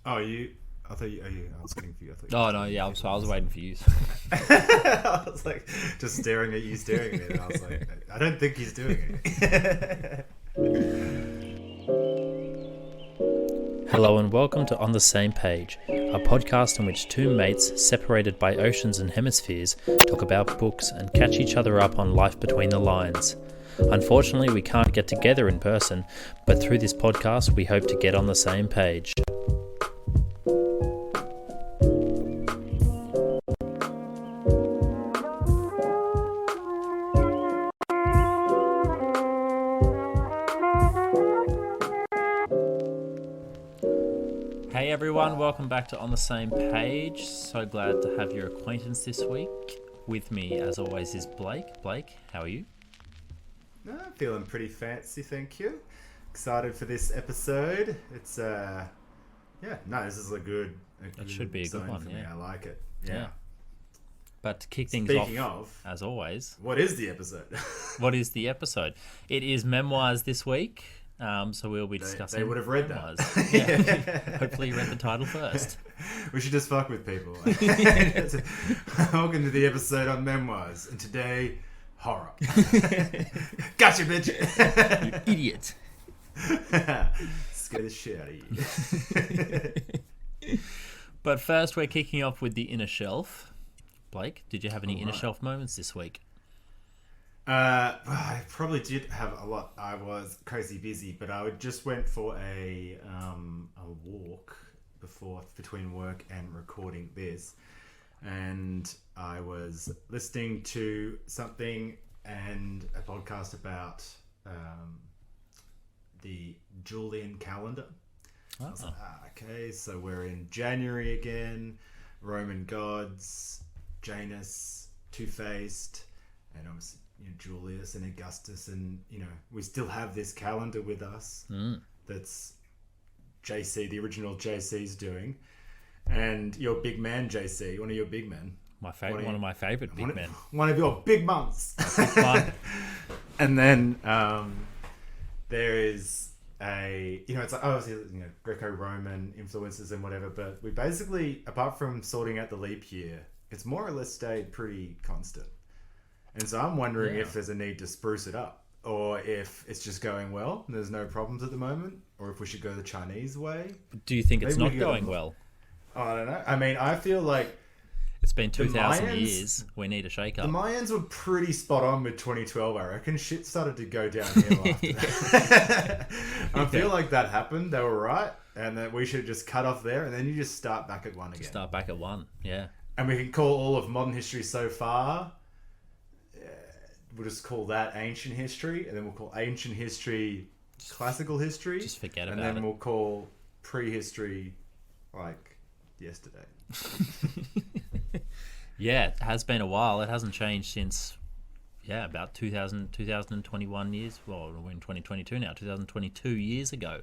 Oh, you. I thought you. Oh, you I was kidding for you. I thought. Oh no, yeah, I was waiting for you. I was like, just staring at you, staring at me, and I was like, I don't think he's doing it. Hello and welcome to On the Same Page, a podcast in which two mates separated by oceans and hemispheres talk about books and catch each other up on life between the lines. Unfortunately, we can't get together in person, but through this podcast, we hope to get on the same page. Hey everyone, welcome back to On the Same Page. So glad to have your acquaintance this week. With me, as always, is Blake. Blake, how are you? I'm feeling pretty fancy, thank you. Excited for this episode. It's this is a good. It should be a good one. For Yeah, me. I like it. Yeah. But to kick things Speaking off, as always, what is the episode? what is the episode? It is Memoirs this week. So we'll be discussing. They would have read Memoirs. that. Yeah. Hopefully, you read the title first. We should just fuck with people. Welcome to the episode on Memoirs, and today, horror. Gotcha, bitch. You idiot. Scare the shit out of you. But first, we're kicking off with the inner shelf. Blake, did you have any inner shelf moments this week? I probably did have a lot. I was crazy busy, but I just went for a walk between work and recording this, and I was listening to something and a podcast about the Julian calendar. Oh. I was like, okay, so we're in January again. Roman gods, Janus, Two-Faced, and obviously Julius and Augustus, and we still have this calendar with us that's JC, the original JC's doing, and your big man JC, one of your big men, One of my favourite big men, one of your big months. And then there is it's like obviously Greco-Roman influences and whatever, but we basically, apart from sorting out the leap year, it's more or less stayed pretty constant. And so I'm wondering if there's a need to spruce it up, or if it's just going well and there's no problems at the moment, or if we should go the Chinese way. Do you think it's not going well? I don't know. I mean, I feel like it's been 2,000 years. We need a shake-up. The Mayans were pretty spot on with 2012, I reckon. Shit started to go downhill after that. I feel like that happened. They were right. And that we should just cut off there, and then you just start back at one again. Start back at one, yeah. And we can call all of modern history so far... We'll just call that ancient history, and then we'll call ancient history classical history. Just forget about it. And then we'll call prehistory like yesterday. Yeah, it has been a while. It hasn't changed since, about 2021 years. Well, we're in 2022 now. 2022 years ago.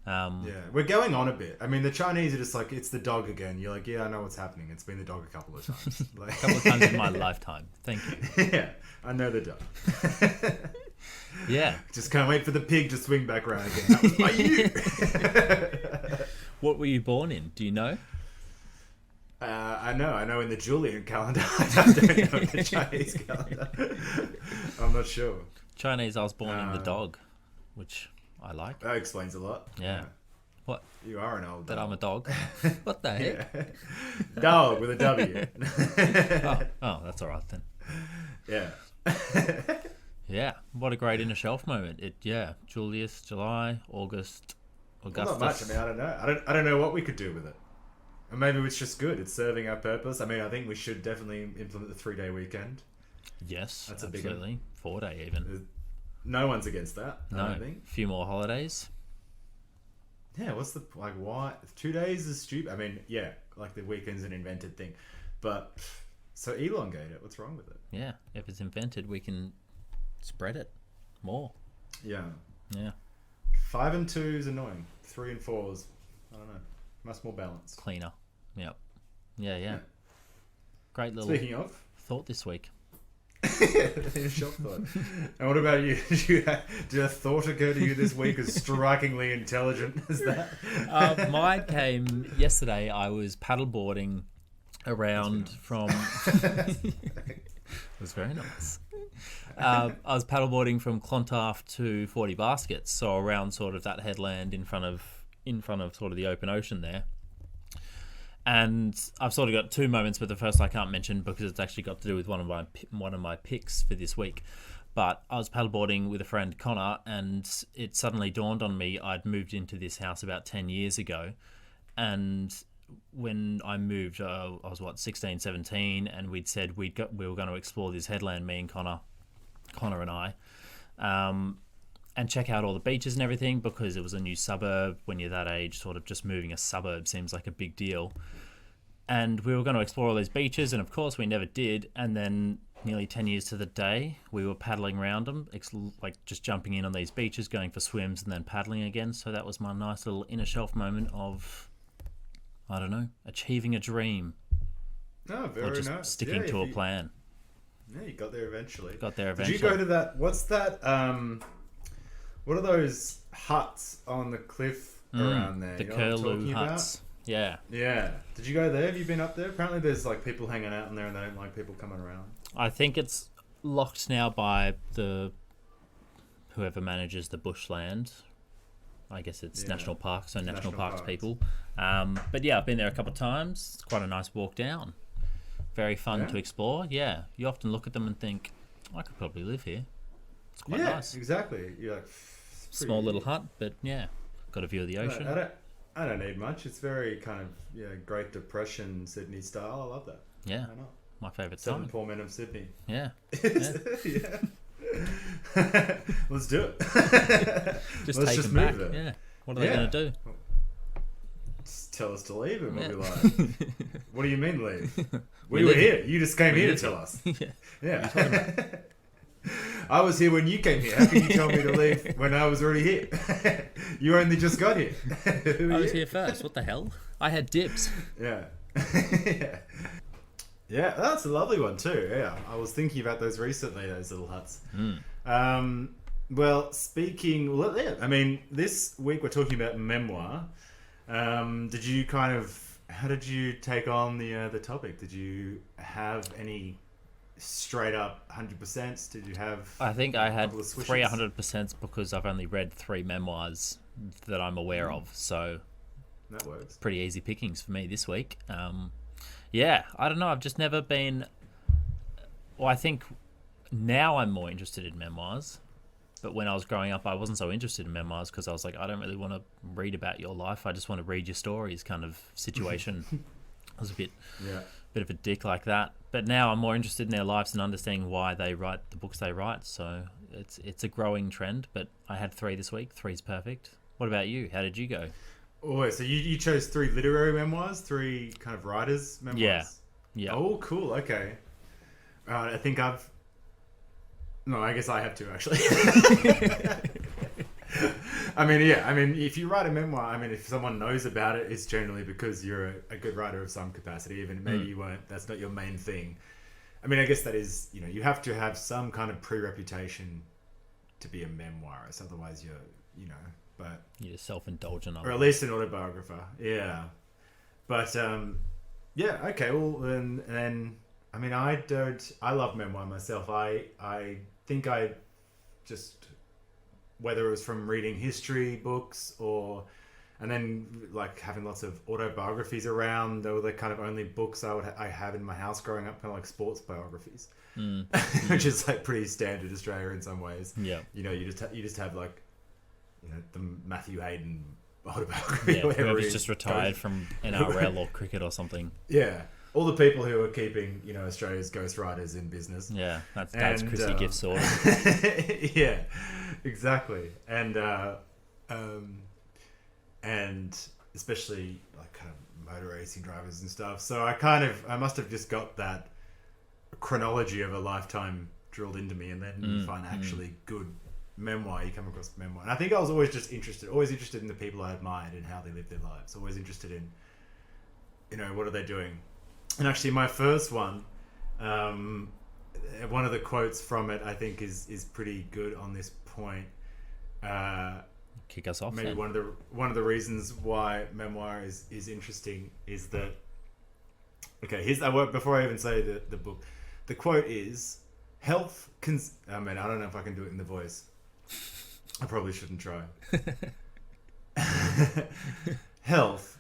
We're going on a bit. I mean, the Chinese are just like, it's the dog again. You're like, yeah, I know what's happening. It's been the dog a couple of times. A couple of times in my lifetime. Thank you. Yeah, I know the dog. Yeah. Just can't wait for the pig to swing back around again. That was by you. What were you born in? Do you know? I know in the Julian calendar. I don't know in the Chinese calendar. I'm not sure. Chinese, I was born in the dog, which... I like. That explains a lot. Yeah. What? You are an old dog. That I'm a dog? What the heck? Yeah. Dog with a W. Oh, that's all right then. Yeah. Yeah. What a great inner shelf moment. Julius, July, August, Augustus. Well, not much. I mean, I don't know. I don't know what we could do with it. And maybe it's just good. It's serving our purpose. I mean, I think we should definitely implement the 3-day weekend. Yes, that's absolutely. 4-day even. No one's against that. No, I don't think. A few more holidays. Yeah, what's the why 2 days is stupid. I mean, yeah, like the weekend's an invented thing, but so elongate it. What's wrong with it? Yeah, if it's invented, we can spread it more. Yeah. 5 and 2 is annoying. 3 and 4 is, I don't know, much more balanced. Cleaner. Yep. Yeah. Great little Speaking of thought this week. Inner shelf thought. And what about you? Did a thought occur to you this week as strikingly intelligent as that? Mine came yesterday. I was paddleboarding around from... It was very nice. I was paddleboarding from Clontarf to 40 Baskets, so around sort of that headland in front of sort of the open ocean there. And I've sort of got two moments, but the first I can't mention because it's actually got to do with one of my picks for this week. But I was paddleboarding with a friend, Connor, and it suddenly dawned on me I'd moved into this house about 10 years ago. And when I moved, I was 16, 17, and we'd said we were going to explore this headland, me and Connor and I, and check out all the beaches and everything, because it was a new suburb. When you're that age, sort of just moving a suburb seems like a big deal. And we were going to explore all these beaches, and of course we never did. And then nearly 10 years to the day, we were paddling around them, like just jumping in on these beaches, going for swims and then paddling again. So that was my nice little inner shelf moment of, I don't know, achieving a dream. Oh, very or just nice. Sticking to a plan. Yeah, you got there eventually. Did you go to that? What's that? What are those huts on the cliff around there? The you know curlew huts. About? Yeah. Yeah. Did you go there? Have you been up there? Apparently there's like people hanging out in there and they don't like people coming around. I think it's locked now by whoever manages the bushland. I guess it's national parks, so national parks people. But yeah, I've been there a couple of times. It's quite a nice walk down. Very fun to explore. Yeah. You often look at them and think, I could probably live here. It's quite nice. Exactly. You're like, small little hut, but yeah, got a view of the ocean. I don't need much. It's very kind of Great Depression Sydney style. I love that. Yeah, why not? My favourite Seven time. poor men of Sydney. Yeah. Yeah. Let's do it. Let's just move there. Yeah. What are they going to do? Just tell us to leave, and we'll be like, "What do you mean leave? We were here. You just came here to tell us." Yeah. I was here when you came here. How can you tell me to leave when I was already here? You only just got here. I was here first. What the hell? I had dibs. Yeah. Yeah, that's a lovely one too. Yeah, I was thinking about those recently, those little huts. Well, I mean, this week we're talking about memoir. Did you how did you take on the topic? Did you have any straight up 100%? Did you have? I think I had 300% because I've only read 3 memoirs that I'm aware of. So that works. Pretty easy pickings for me this week. Yeah, I don't know. I've just never been. Well, I think now I'm more interested in memoirs. But when I was growing up, I wasn't so interested in memoirs because I was like, I don't really want to read about your life. I just want to read your stories kind of situation. I was a bit of a dick like that. But now I'm more interested in their lives and understanding why they write the books they write. So it's a growing trend. But I had 3 this week. 3's perfect. What about you? How did you go? Oh, so you chose 3 literary memoirs, 3 kind of writers' memoirs? Yeah. Oh, cool. Okay. I think No, I guess I have to, actually. I mean, if you write a memoir, if someone knows about it, it's generally because you're a good writer of some capacity, even maybe you weren't, that's not your main thing. I guess that is, you have to have some kind of pre-reputation to be a memoirist, otherwise but... You're self-indulgent. Or at least an autobiographer, yeah. But, okay, well, then I love memoir myself. I think I just, whether it was from reading history books and then like having lots of autobiographies around, they were the kind of only books I have in my house growing up, kind of like sports biographies, which is like pretty standard Australia in some ways. Yeah. You just have like, the Matthew Hayden autobiography. Yeah, whoever's just retired from NRL or cricket or something. Yeah. All the people who are keeping, Australia's ghostwriters in business. Yeah, that's Chrissy Gift sorted. Yeah, exactly. And especially like kind of motor racing drivers and stuff. So I must have just got that chronology of a lifetime drilled into me, and then you find actually good memoir. You come across memoir, and I think I was always interested in the people I admired and how they lived their lives. Always interested in, what are they doing. And actually, my first one one of the quotes from it, I think, is pretty good on this point. Kick us off. Maybe then. one of the reasons why memoir is interesting is that. Okay, before I even say the book, the quote is, "Health I mean, I don't know if I can do it in the voice. I probably shouldn't try. Health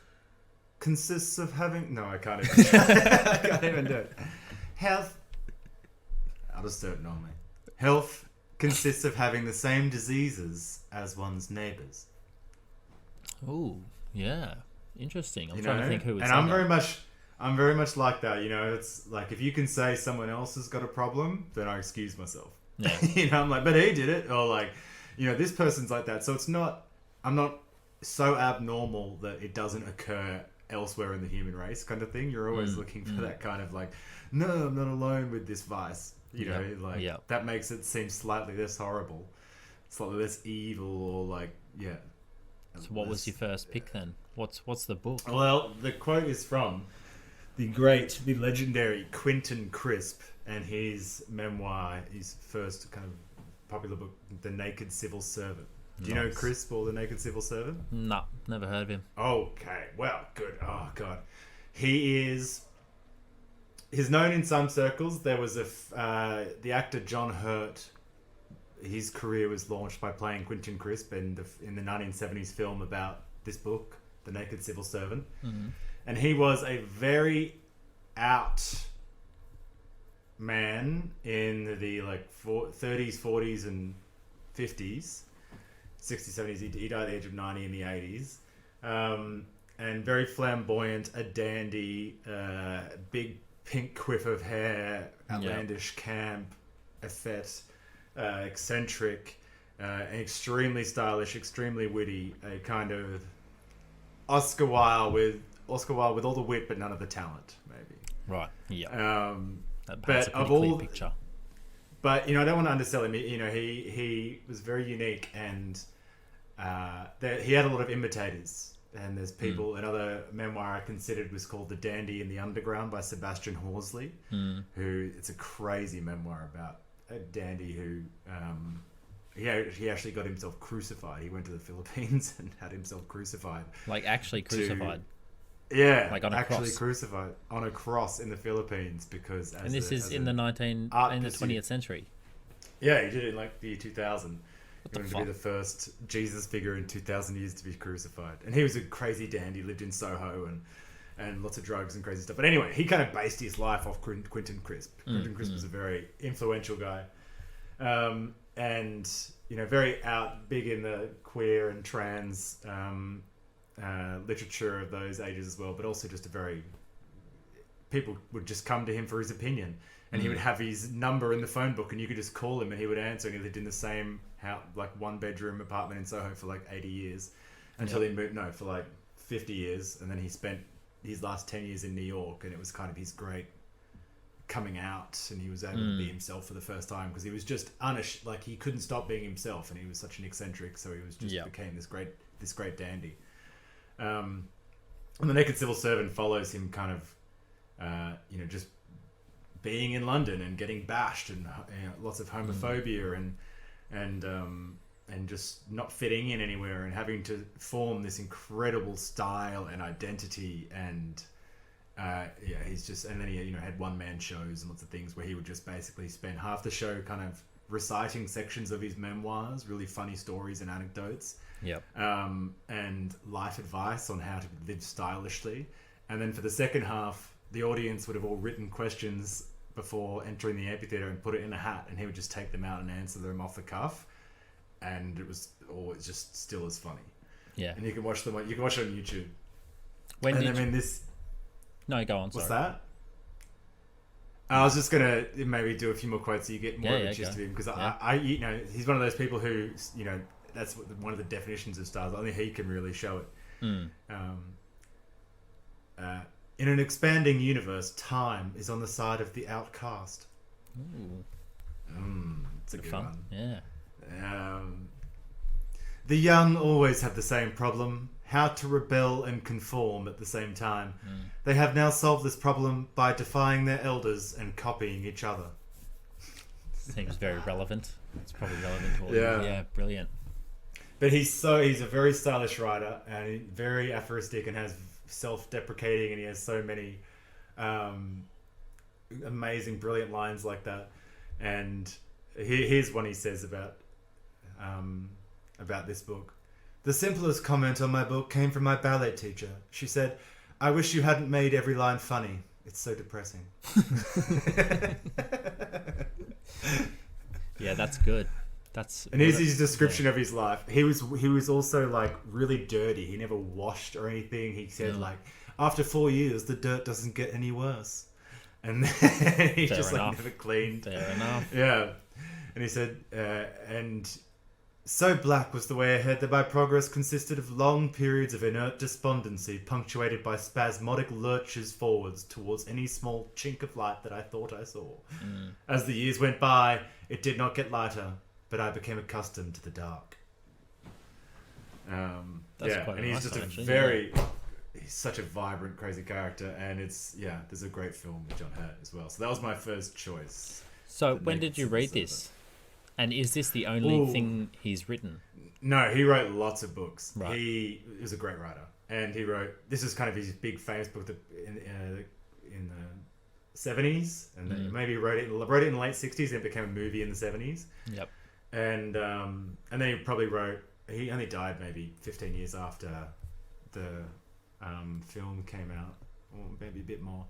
consists of having... No, I can't even. I can't even do it. Health... I'll just do it normally. Health consists of having the same diseases as one's neighbours. Oh, yeah. Interesting. I'm trying to think who would and say I'm that. I'm very much like that. It's like if you can say someone else has got a problem, then I excuse myself. Yeah. I'm like, but he did it, or like, this person's like that. So I'm not so abnormal that it doesn't occur elsewhere in the human race, kind of thing. You're always looking for that kind of like, no, I'm not alone with this vice. That makes it seem slightly less horrible, slightly less evil, or like, yeah. So what was your first pick then? What's the book? Well, the quote is from the legendary Quentin Crisp, and his memoir, his first kind of popular book, The Naked Civil Servant. Do you know Crisp or The Naked Civil Servant? No, never heard of him. Okay, well, good. Oh, God. He's known in some circles. There was the actor John Hurt. His career was launched by playing Quentin Crisp in the 1970s film about this book, The Naked Civil Servant. Mm-hmm. And he was a very out man in the 30s, 40s, and 50s. 60s, 70s. He died at the age of 90 in the 80s. And very flamboyant, a dandy, big pink quiff of hair, outlandish camp, effete, eccentric, extremely stylish, extremely witty, a kind of Oscar Wilde with all the wit but none of the talent, maybe. Right. Yeah. That paints a pretty clear picture. But I don't want to undersell him. He was very unique, and he had a lot of imitators. And there's people. Another memoir I considered was called "The Dandy in the Underground" by Sebastian Horsley, who it's a crazy memoir about a dandy who he actually got himself crucified. He went to the Philippines and had himself crucified. Like actually crucified. Yeah, like on a actually cross. Crucified on a cross in the Philippines because. And this is in the 20th century. Yeah, he did it in like the year 2000. What He wanted to be the first Jesus figure in 2,000 years to be crucified. And he was a crazy dandy, lived in Soho and lots of drugs and crazy stuff. But anyway, he kind of based his life off Quentin Crisp. Quentin Crisp was a very influential guy. And, very out, big in the queer and trans literature of those ages as well. But also just people would just come to him for his opinion. And he would have his number in the phone book, and you could just call him, and he would answer. And he lived in the same house, like one-bedroom apartment in Soho for like 80 years, until he moved. No, for like 50 years, and then he spent his last 10 years in New York, and it was kind of his great coming out, and he was able to be himself for the first time because he was just he couldn't stop being himself, and he was such an eccentric, so he was just became this great dandy. And The Naked Civil Servant follows him kind of, just being in London and getting bashed and lots of homophobia and just not fitting in anywhere and having to form this incredible style and identity and he's just, and then he had one-man shows and lots of things where he would just basically spend half the show kind of reciting sections of his memoirs, really funny stories and anecdotes, and life advice on how to live stylishly, and then for the second half the audience would have all written questions before entering the amphitheater and put it in a hat, and he would just take them out and answer them off the cuff, and it was always just still as funny. Yeah, and you can watch them. You can watch it on YouTube. No, go on. What's that? I was just gonna maybe do a few more quotes so you get more of a gist of him, because I he's one of those people who that's one of the definitions of stars. Only he can really show it. In an expanding universe, time is on the side of the outcast. It's a good one. Yeah. The young always have the same problem: how to rebel and conform at the same time. They have now solved this problem by defying their elders and copying each other. Seems very relevant. It's probably relevant to all. Yeah, brilliant. But he's a very stylish writer and very aphoristic and has self-deprecating, and he has so many amazing, brilliant lines like that. And here's one he says about this book. The simplest comment on my book came from my ballet teacher. She said, "I wish you hadn't made every line funny. It's so depressing." Yeah, that's good. And here's his description of his life. He was also like really dirty. He never washed or anything. He said like, after 4 years, the dirt doesn't get any worse. And then he just like never cleaned. Fair enough. Yeah. And he said, and so black was the way ahead that my progress consisted of long periods of inert despondency, punctuated by spasmodic lurches forwards towards any small chink of light that I thought I saw. As the years went by, it did not get lighter, but I became accustomed to the dark. Quite and he's nice, just actually, he's such a vibrant, crazy character, and there's a great film with John Hurt as well. So that was my first choice. So when did you read this? And is this the only thing he's written? No, he wrote lots of books. Right. He was a great writer, and he wrote. This is kind of his big famous book in the 70s, and then maybe wrote it in the late 60s, and it became a movie in the 70s. Yep. And then he probably wrote. He only died maybe 15 years after the film came out, or maybe a bit more.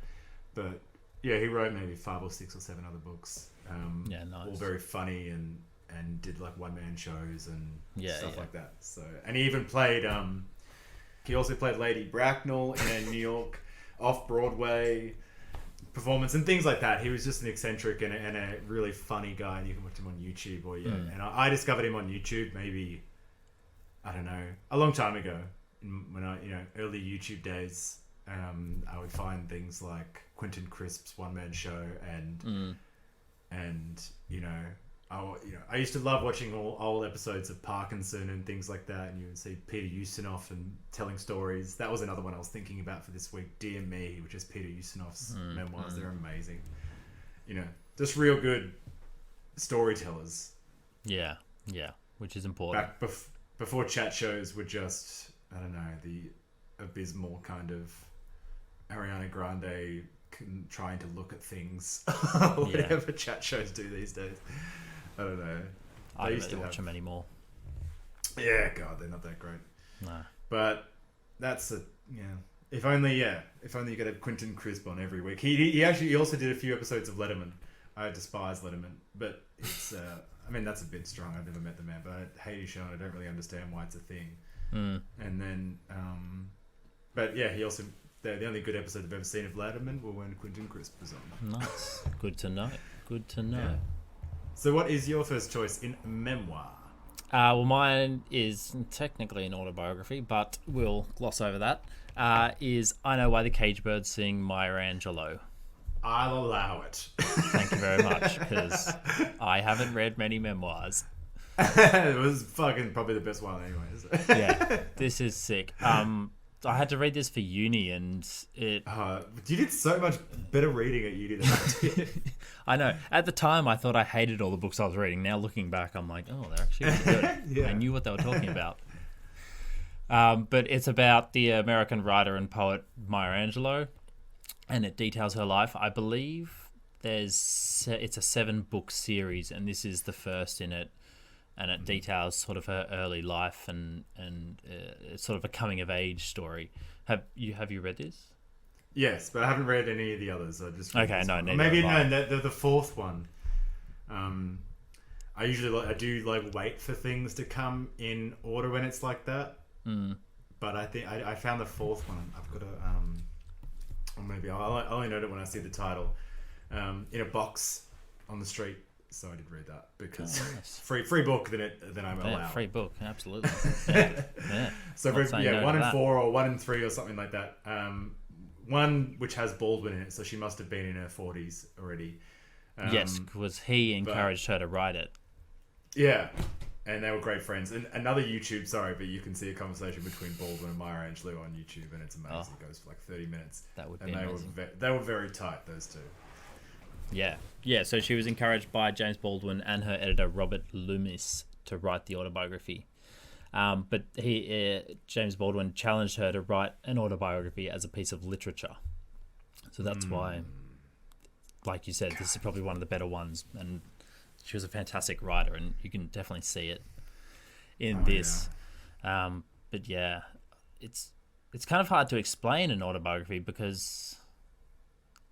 But yeah, he wrote maybe 5 or 6 or 7 other books. Nice. All very funny and did like one-man shows and stuff like that. So, and he even played. He also played Lady Bracknell in a New York off-Broadway performance and things like that. He was just an eccentric and a really funny guy, and you can watch him on YouTube. And I discovered him on YouTube maybe, I don't know, a long time ago when I early YouTube days. I would find things like Quentin Crisp's one-man show and I used to love watching all old episodes of Parkinson and things like that, and you would see Peter Ustinov and telling stories. That was another one I was thinking about for this week, Dear Me, which is Peter Ustinov's memoirs. They're amazing. Just real good storytellers. Yeah, which is important. Back before chat shows were just, I don't know, the abysmal kind of Ariana Grande trying to look at things, whatever chat shows do these days. I don't know. I don't really watch them anymore. Yeah, God, they're not that great. No. But that's If only you could have Quentin Crisp on every week. He also did a few episodes of Letterman. I despise Letterman, but it's that's a bit strong. I've never met the man, but I hate his show and I don't really understand why it's a thing. And then, but yeah, he also. The only good episode I've ever seen of Letterman were when Quentin Crisp was on. Nice. Good to know. Yeah. So what is your first choice in memoir? Well, mine is technically an autobiography, but we'll gloss over that. Is I Know Why the Cage Birds Sing, Maya Angelou. I'll allow it. Thank you very much, because I haven't read many memoirs. It was fucking probably the best one anyways. Yeah, this is sick. I had to read this for uni, and it... you did so much better reading at uni than I did. I know. At the time, I thought I hated all the books I was reading. Now, looking back, I'm like, oh, they're actually really good. Yeah. I knew what they were talking about. But it's about the American writer and poet Maya Angelou, and it details her life. I believe it's a 7-book series, and this is the first in it. And it details sort of her early life and it's sort of a coming of age story. Have you read this? Yes, but I haven't read any of the others. I just okay, no, maybe the fourth one. I do wait for things to come in order when it's like that. But I think I found the fourth one. I've got to or maybe I'll only know it when I see the title in a box on the street. So I did read that because nice. free book then I'm allowed. Free book, absolutely. Yeah. So 1 in 4 or 1 in 3 or something like that. One which has Baldwin in it, so she must have been in her 40s already. Yes, because he encouraged her to write it. Yeah, and they were great friends. And another YouTube, but you can see a conversation between Baldwin and Maya Angelou on YouTube, and it's amazing. It goes for like 30 minutes. That would be amazing. They were very tight, those two. Yeah. So she was encouraged by James Baldwin and her editor Robert Loomis to write the autobiography. But James Baldwin challenged her to write an autobiography as a piece of literature. So that's why, like you said, this is probably one of the better ones. And she was a fantastic writer, and you can definitely see it in this. Yeah. But yeah, it's kind of hard to explain an autobiography because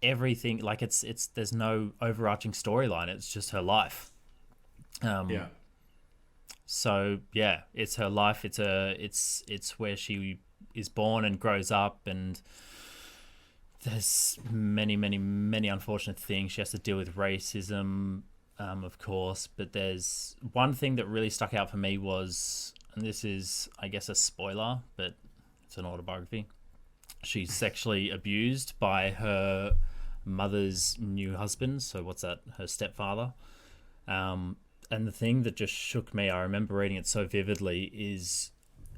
everything, like it's there's no overarching storyline. It's just her life. So yeah, it's her life. It's where she is born and grows up, and there's many unfortunate things. She has to deal with racism, of course. But there's one thing that really stuck out for me was, and this is, I guess, a spoiler, but it's an autobiography. She's sexually abused by her mother's new husband. So what's that? Her stepfather. And the thing that just shook me, I remember reading it so vividly, is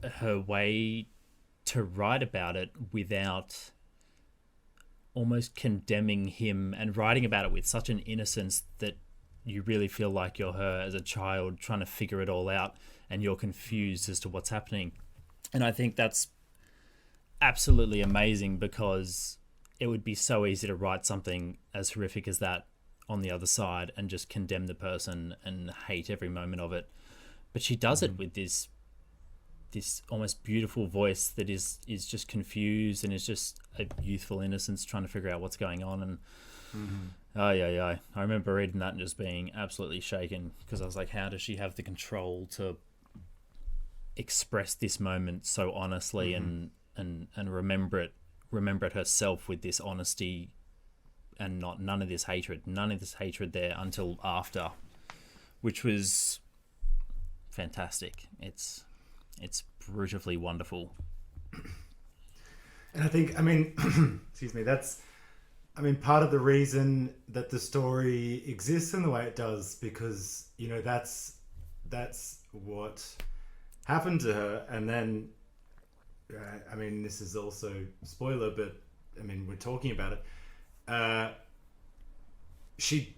her way to write about it without almost condemning him, and writing about it with such an innocence that you really feel like you're her as a child trying to figure it all out, and you're confused as to what's happening. And I think that's absolutely amazing, because it would be so easy to write something as horrific as that on the other side and just condemn the person and hate every moment of it. But she does it with this almost beautiful voice that is just confused and is just a youthful innocence trying to figure out what's going on. And I remember reading that and just being absolutely shaken, because I was like, how does she have the control to express this moment so honestly and remember it herself with this honesty, and none of this hatred there until after, which was fantastic. It's brutally wonderful. And I think, excuse me, that's, part of the reason that the story exists in the way it does, because, that's what happened to her. And then, this is also spoiler, but we're talking about it. She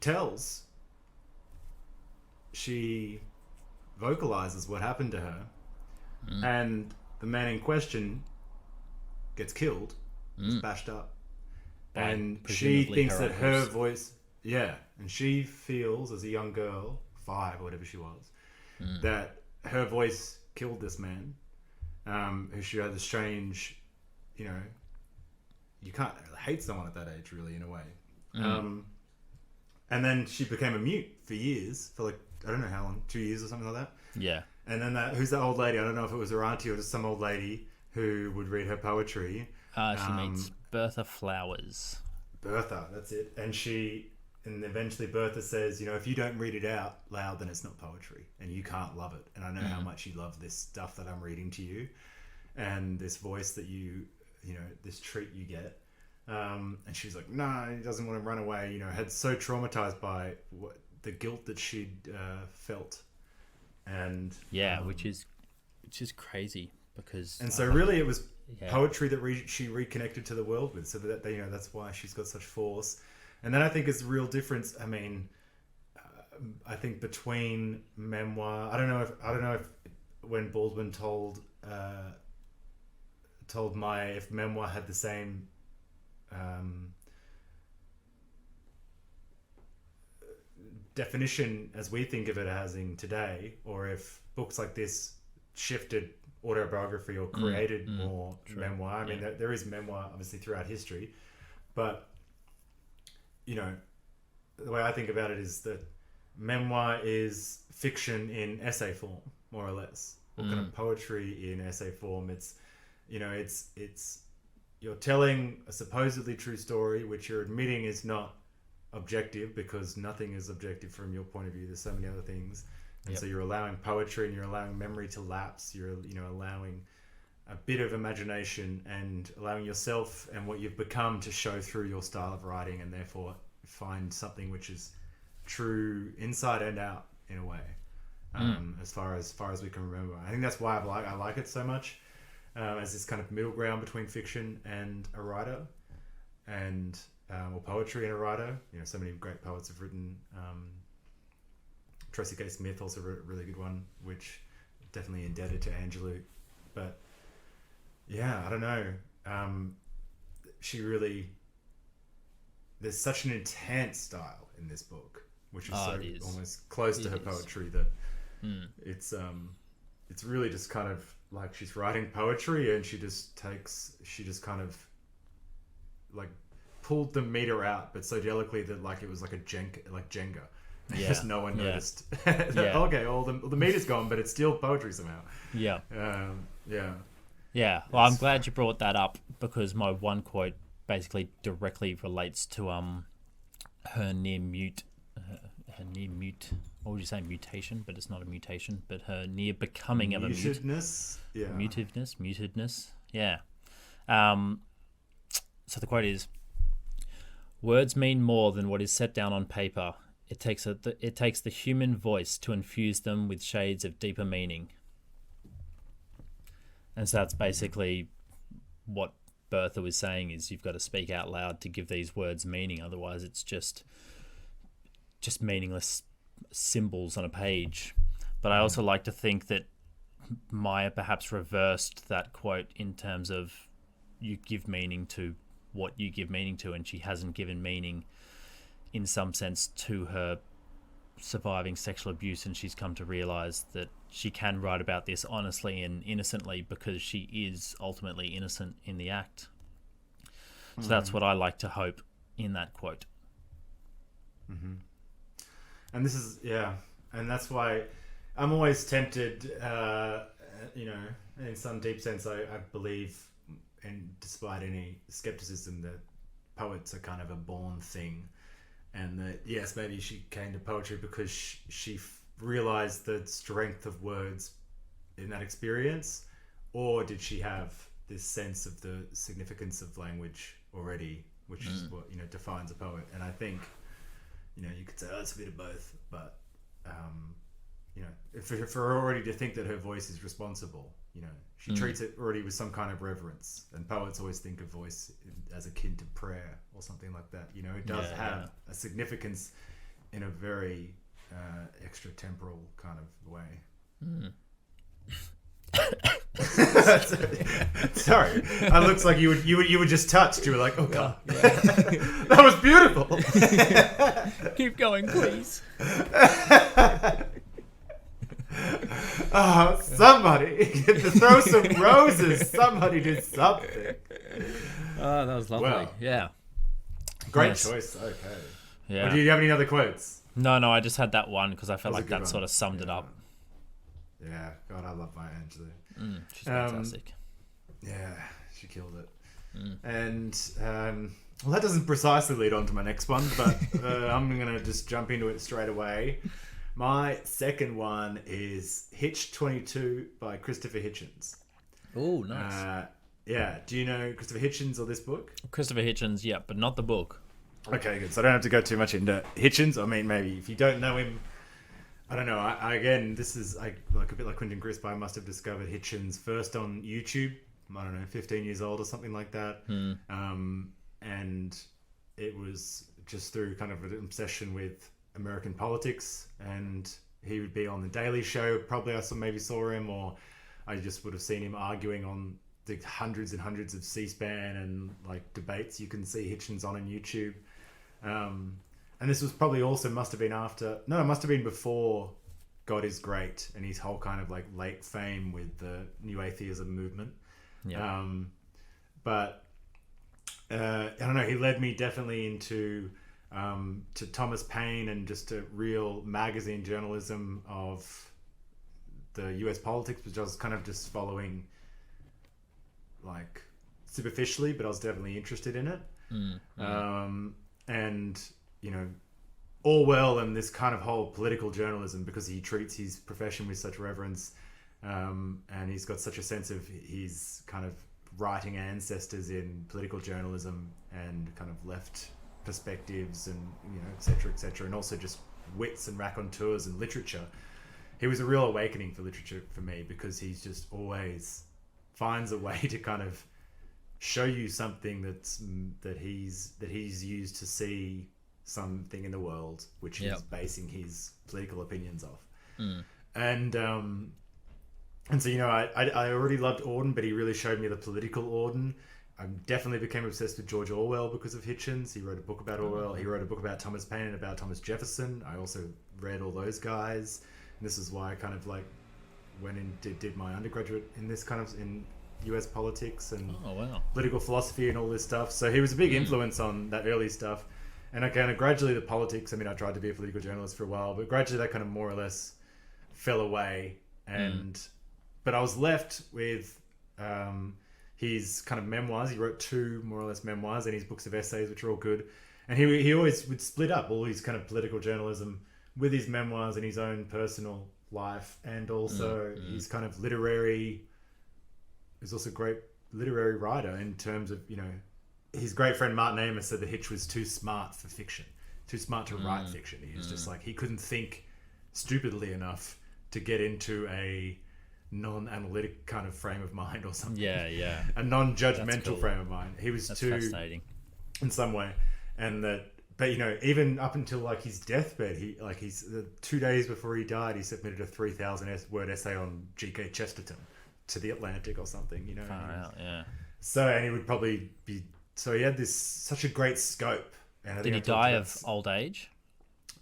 vocalizes what happened to her, and the man in question gets killed, is bashed up, and she thinks that her voice, and she feels as a young girl, 5 or whatever she was, that her voice killed this man, who she had a strange, you can't hate someone at that age, really, in a way. And then she became a mute for years, for like, I don't know how long, 2 years or something like that. Yeah. And then who's that old lady? I don't know if it was her auntie or just some old lady who would read her poetry. She meets Bertha Flowers. Bertha, that's it. And eventually Bertha says, if you don't read it out loud, then it's not poetry, and you can't love it. And I know how much you love this stuff that I'm reading to you, and this voice that this treat you get. And she's like, no, he doesn't want to run away. Had so traumatized by the guilt that she'd felt, and which is crazy, because and so really it was poetry that she reconnected to the world with, so that that's why she's got such force. And then I think it's a real difference. I think between memoir, I don't know if when Baldwin told Maya if memoir had the same definition as we think of it having today, or if books like this shifted autobiography or created more memoir. There is memoir obviously throughout history, but the way I think about it is that memoir is fiction in essay form, more or less, or kind of poetry in essay form. It's you're telling a supposedly true story, which you're admitting is not objective, because nothing is objective from your point of view. There's so many other things. And so you're allowing poetry, and you're allowing memory to lapse. You're, allowing a bit of imagination, and allowing yourself and what you've become to show through your style of writing, and therefore find something which is true inside and out, in a way, as far as we can remember. I think that's why I like it so much. As this kind of middle ground between fiction and a writer. and or poetry in a writer. So many great poets have written. Tracy K. Smith also wrote a really good one, which definitely indebted to Angelou. But yeah, I don't know. She really... There's such an intense style in this book, which is almost close to her poetry, that it's really just kind of like she's writing poetry, and she just kind of like pulled the meter out, but so delicately that like it was like Jenga. Yeah. Just no one noticed. Okay, all the meter's gone, but it's still poetry somehow. Yeah. Yeah. Well, I'm glad you brought that up, because my one quote basically directly relates to her near mute. What would you say, mutation? But it's not a mutation. But her near becoming of a mute. Mutedness. Yeah. Mutedness. Yeah. So the quote is: "Words mean more than what is set down on paper. It takes the human voice to infuse them with shades of deeper meaning." And so that's basically what Bertha was saying, is you've got to speak out loud to give these words meaning. Otherwise, it's just meaningless symbols on a page. But I also like to think that Maya perhaps reversed that quote in terms of you give meaning to what you give meaning to, and she hasn't given meaning in some sense to her surviving sexual abuse, and she's come to realize that she can write about this honestly and innocently because she is ultimately innocent in the act. So that's what I like to hope in that quote. Mm-hmm. And this is, and that's why I'm always tempted, in some deep sense, I believe, and despite any skepticism, that poets are kind of a born thing. And that, yes, maybe she came to poetry because she realized the strength of words in that experience, or did she have this sense of the significance of language already, which is what defines a poet? And I think you could say, it's a bit of both, but for her already to think that her voice is responsible, she treats it already with some kind of reverence. And poets always think of voice as akin to prayer or something like that. It does have a significance in a very extratemporal kind of way. Sorry, it looks like you were just touched. You were like, oh god, that was beautiful. Keep going, please. Oh, somebody to throw some roses. Somebody did something. Oh, that was lovely. Wow. Yeah, great choice. Okay. Yeah. Or do you have any other quotes? No, I just had that one because I felt like that one. sort of summed it up. Yeah, God, I love my Angelou. She's fantastic. Yeah, she killed it. And well, that doesn't precisely lead on to my next one, but I'm going to just jump into it straight away. My second one is Hitch 22 by Christopher Hitchens. Oh, nice. Do you know Christopher Hitchens or this book? Christopher Hitchens, yeah, but not the book. Okay, good. So I don't have to go too much into Hitchens. I mean, maybe if you don't know him, I don't know. Again, this is like a bit like Quentin Crisp. I must have discovered Hitchens first on YouTube. I don't know, 15 years old or something like that. And it was just through kind of an obsession with American politics, and he would be on the Daily Show. Probably I maybe saw him, or I just would have seen him arguing on the hundreds and hundreds of C-SPAN and like debates you can see Hitchens on YouTube. And this was probably also must have been before God is Great and his whole kind of like late fame with the New Atheism movement. Yeah. But I don't know, he led me definitely into to Thomas Paine and just a real magazine journalism of the US politics, which I was kind of just following like superficially, but I was definitely interested in it. And all well, and this kind of whole political journalism, because he treats his profession with such reverence, and he's got such a sense of his kind of writing ancestors in political journalism and kind of left perspectives and et cetera, and also just wits and raconteurs and literature. He was a real awakening for literature for me, because he's just always finds a way to kind of show you something that he's used to see something in the world, which he's basing his political opinions off. And so, you know, I already loved Auden, but he really showed me the political Auden. I definitely became obsessed with George Orwell because of Hitchens. He wrote a book about Orwell. He wrote a book about Thomas Paine and about Thomas Jefferson. I also read all those guys. And this is why I kind of like went and did my undergraduate in this kind of in US politics and political philosophy and all this stuff. So he was a big influence on that early stuff. And I kind of gradually the politics, I mean, I tried to be a political journalist for a while, but gradually that kind of more or less fell away. But I was left with his kind of memoirs. He wrote 2 more or less memoirs and his books of essays, which are all good. And he always would split up all his kind of political journalism with his memoirs and his own personal life, and also his kind of literary. He's also a great literary writer in terms of, you know, his great friend Martin Amis said that Hitch was too smart for fiction, too smart to write fiction. He was just like, he couldn't think stupidly enough to get into a non-analytic kind of frame of mind or something. Yeah. A non-judgmental frame of mind. He was too fascinating in some way. And that, but you know, even up until like his deathbed, he's 2 days before he died, he submitted a 3,000 word essay on G.K. Chesterton to the Atlantic or something, you know. So, and he would probably be, so he had such a great scope. And did he die of old age?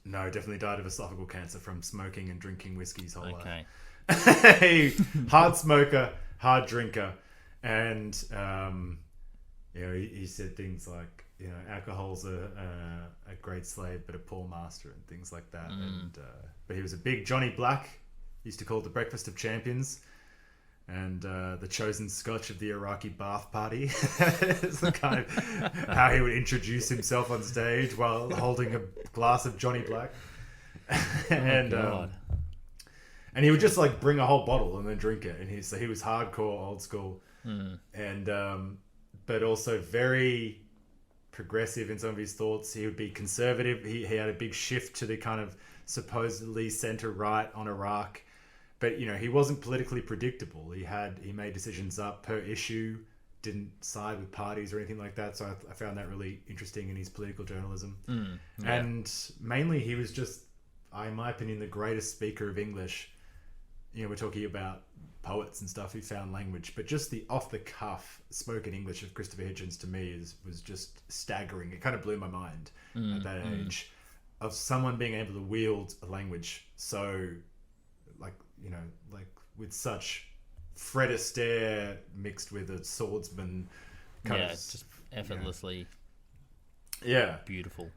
No, definitely died of esophageal cancer from smoking and drinking whiskey his whole life. Hard smoker, hard drinker, and you know, he said things like, you know, alcohol's a great slave but a poor master and things like that. And but he was a big Johnny Black, used to call it the breakfast of champions, and the chosen scotch of the Iraqi Bath Party. It's the kind of how he would introduce himself on stage while holding a glass of Johnny Black. And he would just like bring a whole bottle and then drink it. And he was hardcore old school, and but also very progressive in some of his thoughts. He would be conservative. He had a big shift to the kind of supposedly center right on Iraq, but you know, he wasn't politically predictable. He made decisions up per issue, didn't side with parties or anything like that. So I found that really interesting in his political journalism. And mainly he was just, in my opinion, the greatest speaker of English. You know, we're talking about poets and stuff who found language, but just the off-the-cuff spoken English of Christopher Hitchens to me was just staggering. It kind of blew my mind at that age, of someone being able to wield a language so, like, you know, like with such Fred Astaire mixed with a swordsman kind of just effortlessly beautiful.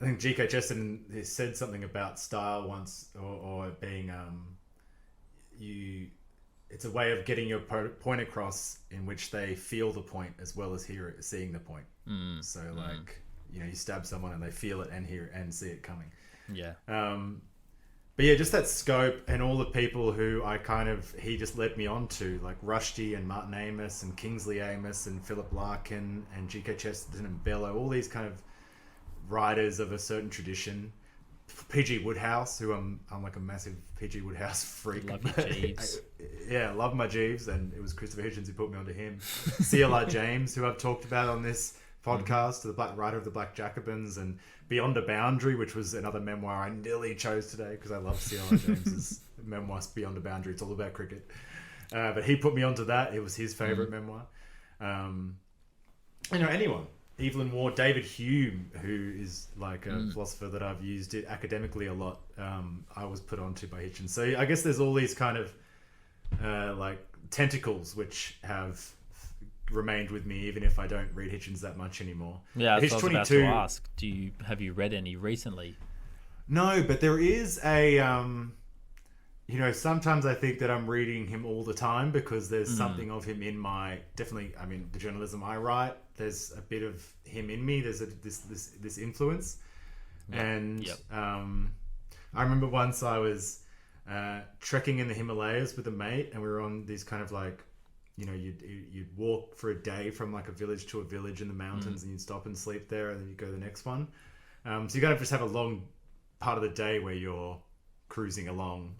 I think G.K. Chesterton said something about style once, or it being it's a way of getting your point across in which they feel the point as well as seeing the point. So like, you know, you stab someone and they feel it and hear and see it coming. But yeah, just that scope and all the people who he just led me on to, like Rushdie and Martin Amis and Kingsley Amis and Philip Larkin and G.K. Chesterton and Bellow, all these kind of writers of a certain tradition. P.G. Wodehouse, who I'm like a massive P.G. Wodehouse freak. Love your Jeeves. Love my Jeeves, and it was Christopher Hitchens who put me onto him. C.L.R. James, who I've talked about on this podcast, the Black writer of the Black Jacobins, and Beyond a Boundary, which was another memoir I nearly chose today because I love C.L.R. James's memoir Beyond a Boundary. It's all about cricket, but he put me onto that. It was his favorite memoir. You know, anyone. Evelyn Waugh, David Hume, who is like a philosopher that I've used it academically a lot, I was put onto by Hitchens. So I guess there's all these kind of like tentacles which have remained with me even if I don't read Hitchens that much anymore. Yeah, I was about to ask, have you read any recently? No, but there is a you know, sometimes I think that I'm reading him all the time because there's something of him in my, definitely, I mean, the journalism I write, there's a bit of him in me. There's this influence. And I remember once I was trekking in the Himalayas with a mate, and we were on these kind of like, you know, you'd walk for a day from like a village to a village in the mountains, and you'd stop and sleep there, and then you go to the next one. So you kind of just have a long part of the day where you're cruising along.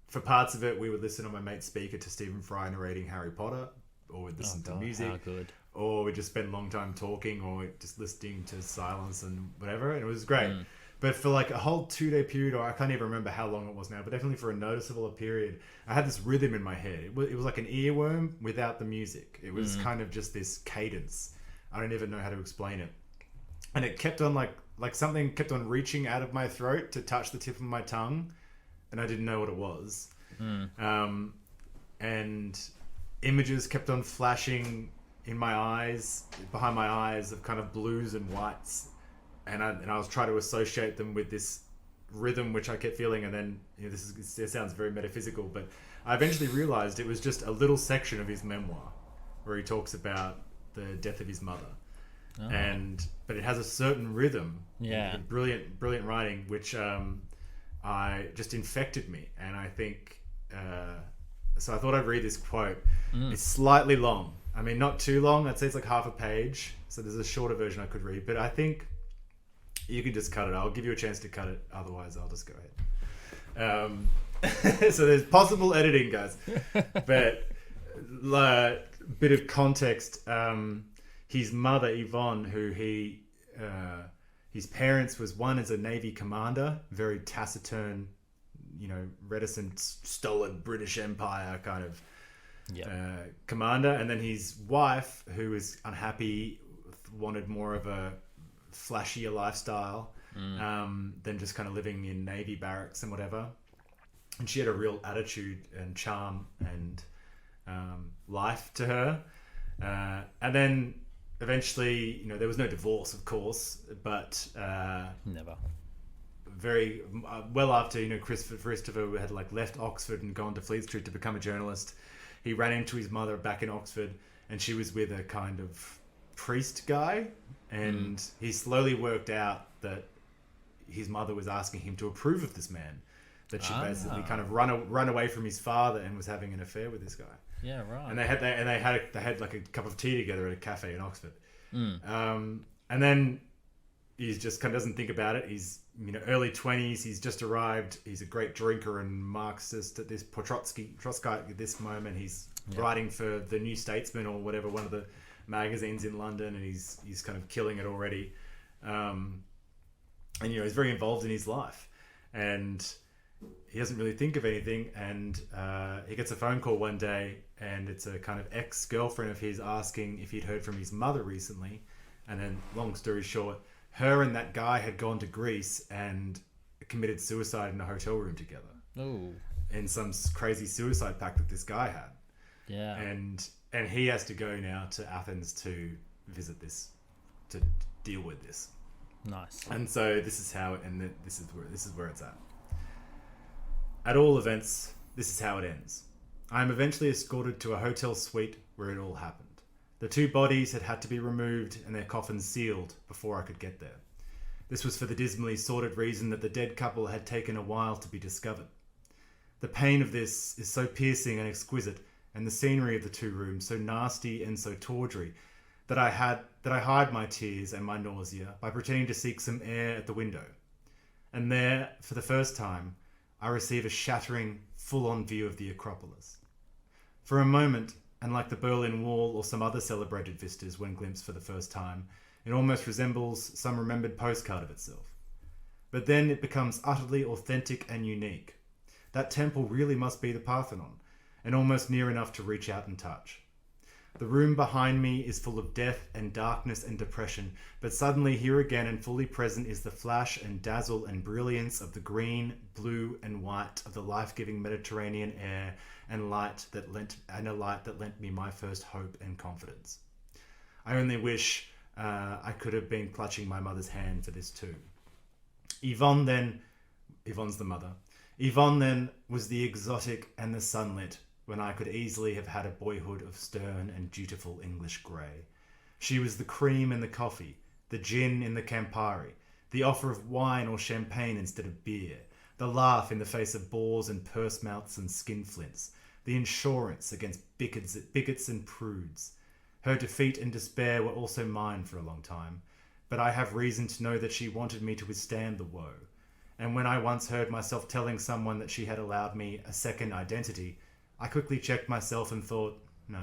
For parts of it, we would listen on my mate's speaker to Stephen Fry narrating Harry Potter, or we'd listen to music. How good. Or we just spent a long time talking, or just listening to silence and whatever, and it was great. But for like a whole 2-day period, or I can't even remember how long it was now, but definitely for a noticeable period, I had this rhythm in my head. It was like an earworm without the music. It was kind of just this cadence. I don't even know how to explain it. And it kept on like something kept on reaching out of my throat to touch the tip of my tongue, and I didn't know what it was. And images kept on flashing in my eyes, behind my eyes, of kind of blues and whites, and I was trying to associate them with this rhythm which I kept feeling. And then, you know, this sounds very metaphysical, but I eventually realized it was just a little section of his memoir where he talks about the death of his mother. But it has a certain rhythm, brilliant writing, which I just infected me. And I think so I thought I'd read this quote. It's slightly long. I mean, not too long. I'd say it's like half a page. So there's a shorter version I could read. But I think you can just cut it. I'll give you a chance to cut it. Otherwise, I'll just go ahead. So there's possible editing, guys. But bit of context. His mother, Yvonne, who his parents was, one as a Navy commander, very taciturn, you know, reticent, stolid British Empire kind of commander, and then his wife, who was unhappy, wanted more of a flashier lifestyle than just kind of living in Navy barracks and whatever. And she had a real attitude and charm and life to her. And then eventually, you know, there was no divorce, of course, but never. Very well after, you know, Christopher had like left Oxford and gone to Fleet Street to become a journalist, he ran into his mother back in Oxford, and she was with a kind of priest guy, and he slowly worked out that his mother was asking him to approve of this man, that she basically kind of run away from his father and was having an affair with this guy. Yeah, right. And they had like a cup of tea together at a cafe in Oxford. And then he just kind of doesn't think about it. He's, you know, early 20s. He's just arrived. He's a great drinker and Marxist at this Trotsky at this moment. He's writing for the New Statesman or whatever, one of the magazines in London, and he's kind of killing it already. And, you know, he's very involved in his life, and he doesn't really think of anything. And he gets a phone call one day, and it's a kind of ex-girlfriend of his asking if he'd heard from his mother recently. And then, long story short, her and that guy had gone to Greece and committed suicide in a hotel room together. Oh. In some crazy suicide pact that this guy had. Yeah. And he has to go now to Athens to visit this, to deal with this. Nice. And so this is how, and this is where it's at. At all events, this is how it ends. I am eventually escorted to a hotel suite where it all happened. The two bodies had to be removed and their coffins sealed before I could get there. This was for the dismally sordid reason that the dead couple had taken a while to be discovered. The pain of this is so piercing and exquisite, and the scenery of the two rooms so nasty and so tawdry, that I hide my tears and my nausea by pretending to seek some air at the window. And there, for the first time, I receive a shattering, full-on view of the Acropolis. For a moment, and like the Berlin Wall or some other celebrated vistas when glimpsed for the first time, it almost resembles some remembered postcard of itself. But then it becomes utterly authentic and unique. That temple really must be the Parthenon, and almost near enough to reach out and touch. The room behind me is full of death and darkness and depression, but suddenly here again and fully present is the flash and dazzle and brilliance of the green, blue and white of the life-giving Mediterranean air, and a light that lent me my first hope and confidence. I only wish I could have been clutching my mother's hand for this too. Yvonne's the mother. Yvonne then was the exotic and the sunlit, when I could easily have had a boyhood of stern and dutiful English grey. She was the cream in the coffee, the gin in the Campari, the offer of wine or champagne instead of beer, the laugh in the face of bores and purse mouths and skinflints, the insurance against bigots and prudes. Her defeat and despair were also mine for a long time, but I have reason to know that she wanted me to withstand the woe. And when I once heard myself telling someone that she had allowed me a second identity, I quickly checked myself and thought, no,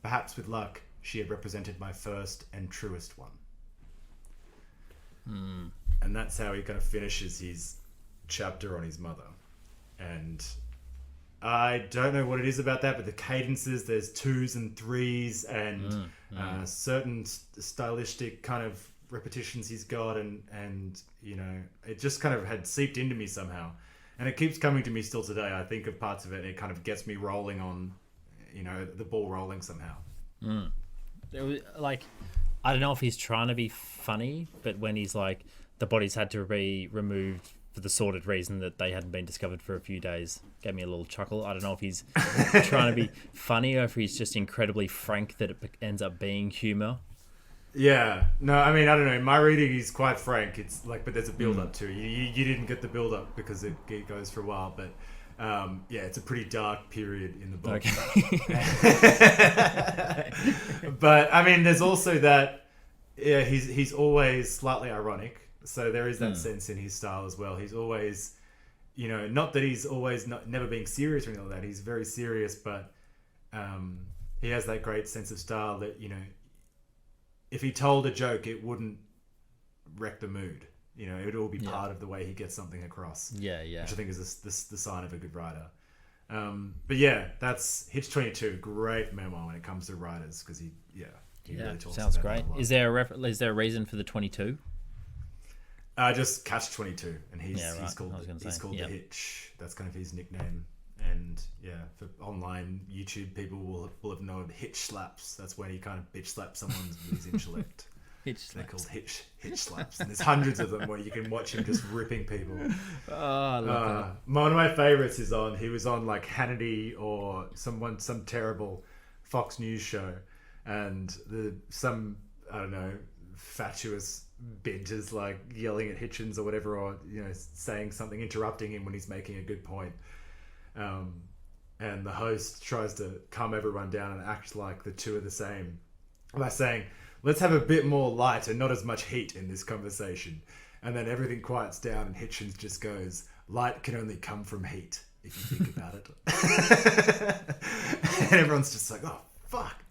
perhaps with luck, she had represented my first and truest one. And that's how he kind of finishes his chapter on his mother. And I don't know what it is about that, but the cadences, there's 2s and 3s and certain stylistic kind of repetitions he's got, and you know, it just kind of had seeped into me somehow. And it keeps coming to me still today. I think of parts of it and it kind of gets me rolling on, you know, the ball rolling somehow. It was, like, I don't know if he's trying to be funny, but when he's like, the bodies had to be removed for the sordid reason that they hadn't been discovered for a few days, gave me a little chuckle. I don't know if he's trying to be funny or if he's just incredibly frank that it ends up being humour. Yeah, no, I mean, I don't know. My reading is quite frank. It's like, but there's a build up to it. You didn't get the build up because it goes for a while, but yeah, it's a pretty dark period in the book. Okay. But I mean, there's also that. Yeah, he's always slightly ironic, so there is that sense in his style as well. He's always, you know, not that he's always never being serious or anything like that. He's very serious, but he has that great sense of style that, you know, if he told a joke, it wouldn't wreck the mood. You know, it would all be part of the way he gets something across. Yeah. Which I think is the sign of a good writer. But yeah, that's Hitch 22. Great memoir when it comes to writers, because he really talks sounds about great. it a lot. Is there a reason for the 22? Just Catch 22, and he's called the Hitch. That's kind of his nickname. And yeah, for online YouTube people will have known Hitch slaps. That's when he kind of bitch slaps someone with his intellect. They're called Hitch slaps, and there's hundreds of them where you can watch him just ripping people. Oh, I love that. One of my favorites is he was on like Hannity or some terrible Fox News show, and some I don't know, fatuous bint is like yelling at Hitchens or whatever, or, you know, saying something, interrupting him when he's making a good point. And the host tries to calm everyone down and act like the two are the same by saying, let's have a bit more light and not as much heat in this conversation. And then everything quiets down and Hitchens just goes, light can only come from heat, if you think about it. And everyone's just like, oh, fuck.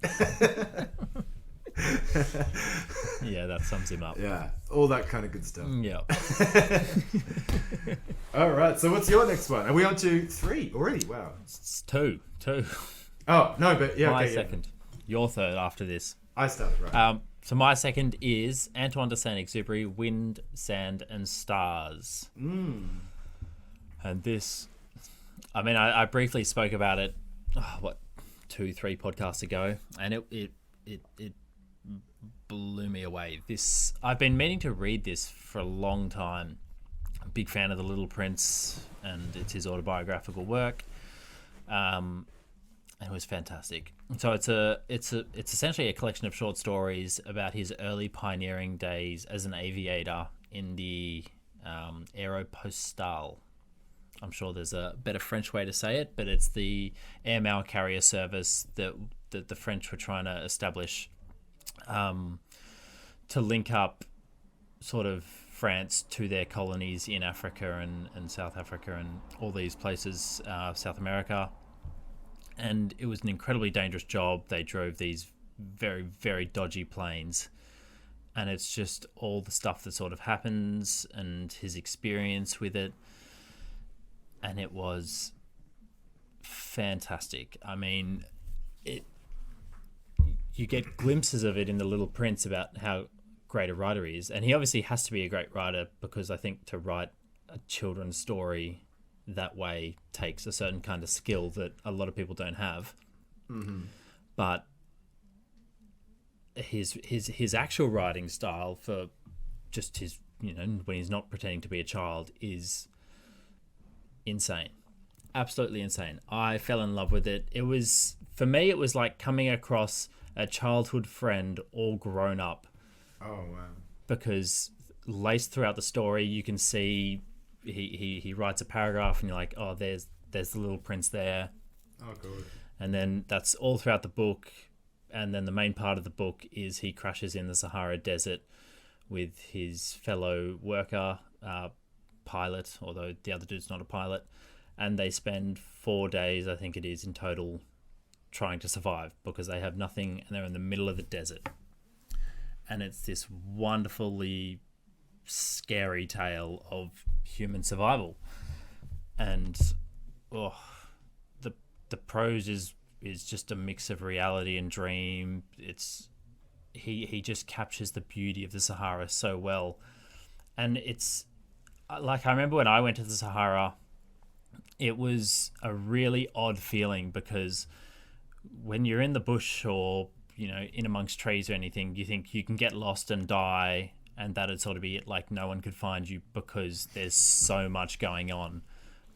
Yeah, that sums him up. Yeah, all that kind of good stuff. Yeah. All right, so what's your next one? Are we on to 3 already? Wow. It's two. Oh, no, but yeah. My okay, second. Yeah. Your third after this. I started, right. So my second is Antoine de Saint-Exupéry, Wind, Sand and Stars. And this, I mean, I briefly spoke about it, 2-3 podcasts ago, and it blew me away. I've been meaning to read this for a long time. I'm a big fan of The Little Prince, and it's his autobiographical work. And it was fantastic. So it's essentially a collection of short stories about his early pioneering days as an aviator in the Aéropostale. I'm sure there's a better French way to say it, but it's the airmail carrier service that the French were trying to establish to link up sort of France to their colonies in Africa and South Africa and all these places, South America. And it was an incredibly dangerous job. They drove these very, very dodgy planes. And it's just all the stuff that sort of happens and his experience with it. And it was fantastic. I mean, you get glimpses of it in The Little Prince about how great a writer he is. And he obviously has to be a great writer, because I think to write a children's story that way takes a certain kind of skill that a lot of people don't have. Mm-hmm. But his actual writing style, for just his, you know, when he's not pretending to be a child, is insane. Absolutely insane. I fell in love with it. It was, for me, it was like coming across a childhood friend all grown up. Oh, wow. Because laced throughout the story, you can see he writes a paragraph and you're like, oh, there's the Little Prince there. Oh, good. And then that's all throughout the book. And then the main part of the book is he crashes in the Sahara Desert with his fellow worker, pilot, although the other dude's not a pilot. And they spend 4 days, I think it is, in total, trying to survive because they have nothing and they're in the middle of the desert. And it's this wonderfully scary tale of human survival. And the prose is just a mix of reality and dream. He just captures the beauty of the Sahara so well. And it's like, I remember when I went to the Sahara, it was a really odd feeling because when you're in the bush or, you know, in amongst trees or anything, you think you can get lost and die, and that'd sort of be it. Like, no one could find you because there's so much going on.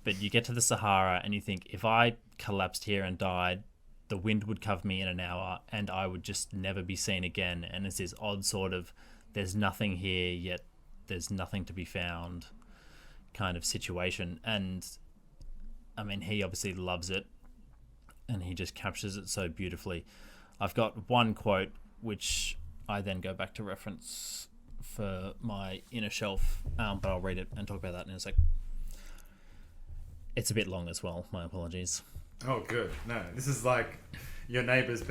But you get to the Sahara and you think, if I collapsed here and died, the wind would cover me in an hour and I would just never be seen again. And it's this odd sort of, there's nothing here, yet there's nothing to be found kind of situation. And I mean, he obviously loves it and he just captures it so beautifully. I've got one quote which I then go back to reference for my inner shelf, but I'll read it and talk about that in a sec. It's a bit long as well, my apologies. Oh, good. No, this is like your neighbours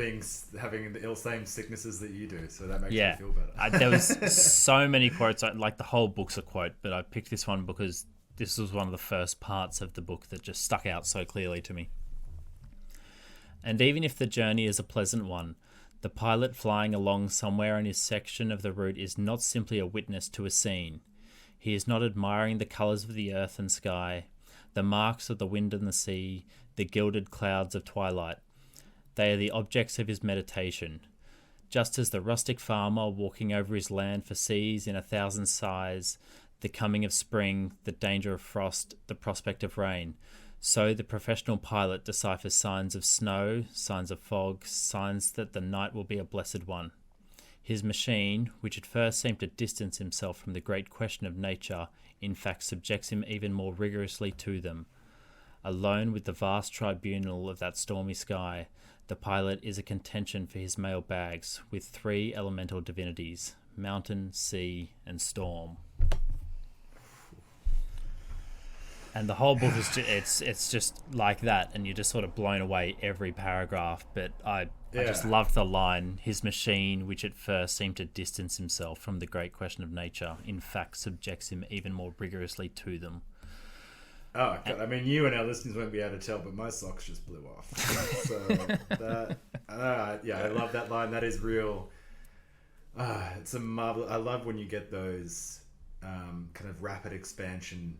having the same sicknesses that you do, so that makes me feel better. There was so many quotes, like the whole book's a quote, but I picked this one because this was one of the first parts of the book that just stuck out so clearly to me. And even if the journey is a pleasant one, the pilot flying along somewhere in his section of the route is not simply a witness to a scene. He is not admiring the colours of the earth and sky, the marks of the wind and the sea, the gilded clouds of twilight. They are the objects of his meditation. Just as the rustic farmer walking over his land foresees in 1,000 sighs the coming of spring, the danger of frost, the prospect of rain, so the professional pilot deciphers signs of snow, signs of fog, signs that the night will be a blessed one. His machine, which at first seemed to distance himself from the great question of nature, in fact subjects him even more rigorously to them. Alone with the vast tribunal of that stormy sky, the pilot is a contention for his mail bags with 3 elemental divinities, mountain, sea, and storm. And the whole book is it's just like that, and you're just sort of blown away every paragraph. But I just loved the line, his machine, which at first seemed to distance himself from the great question of nature, in fact subjects him even more rigorously to them. Oh, God. I mean, you and our listeners won't be able to tell, but my socks just blew off. So I love that line. That is real. It's a marvel. I love when you get those kind of rapid expansion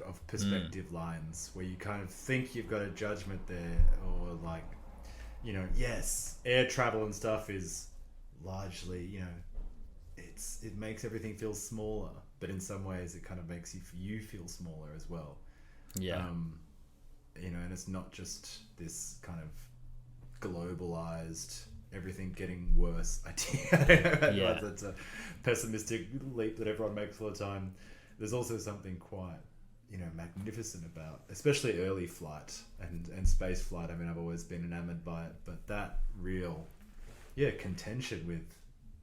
of perspective lines where you kind of think you've got a judgment there, or like, you know, yes, air travel and stuff is largely, you know, it makes everything feel smaller, but in some ways it kind of makes you feel smaller as well. Yeah. You know, and it's not just this kind of globalized, everything getting worse idea. Yeah. That's a pessimistic leap that everyone makes all the time. There's also something quite, you know, magnificent about, especially early flight and space flight. I mean, I've always been enamored by it, but that real, contention with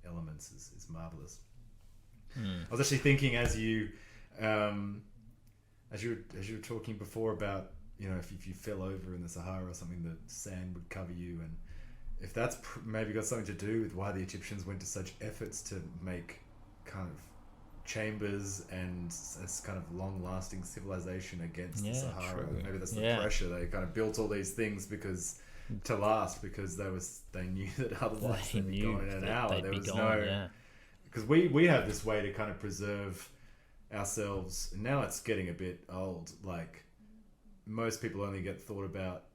elements is marvelous. I was actually thinking as you were talking before about, you know, if you fell over in the Sahara or something, the sand would cover you, and if that's maybe got something to do with why the Egyptians went to such efforts to make kind of chambers and this kind of long-lasting civilization against the Sahara. True. Maybe that's the pressure. They kind of built all these things because they knew that otherwise they'd be gone in an hour. There was because we have this way to kind of preserve ourselves. Now it's getting a bit old. Like, most people only get thought about,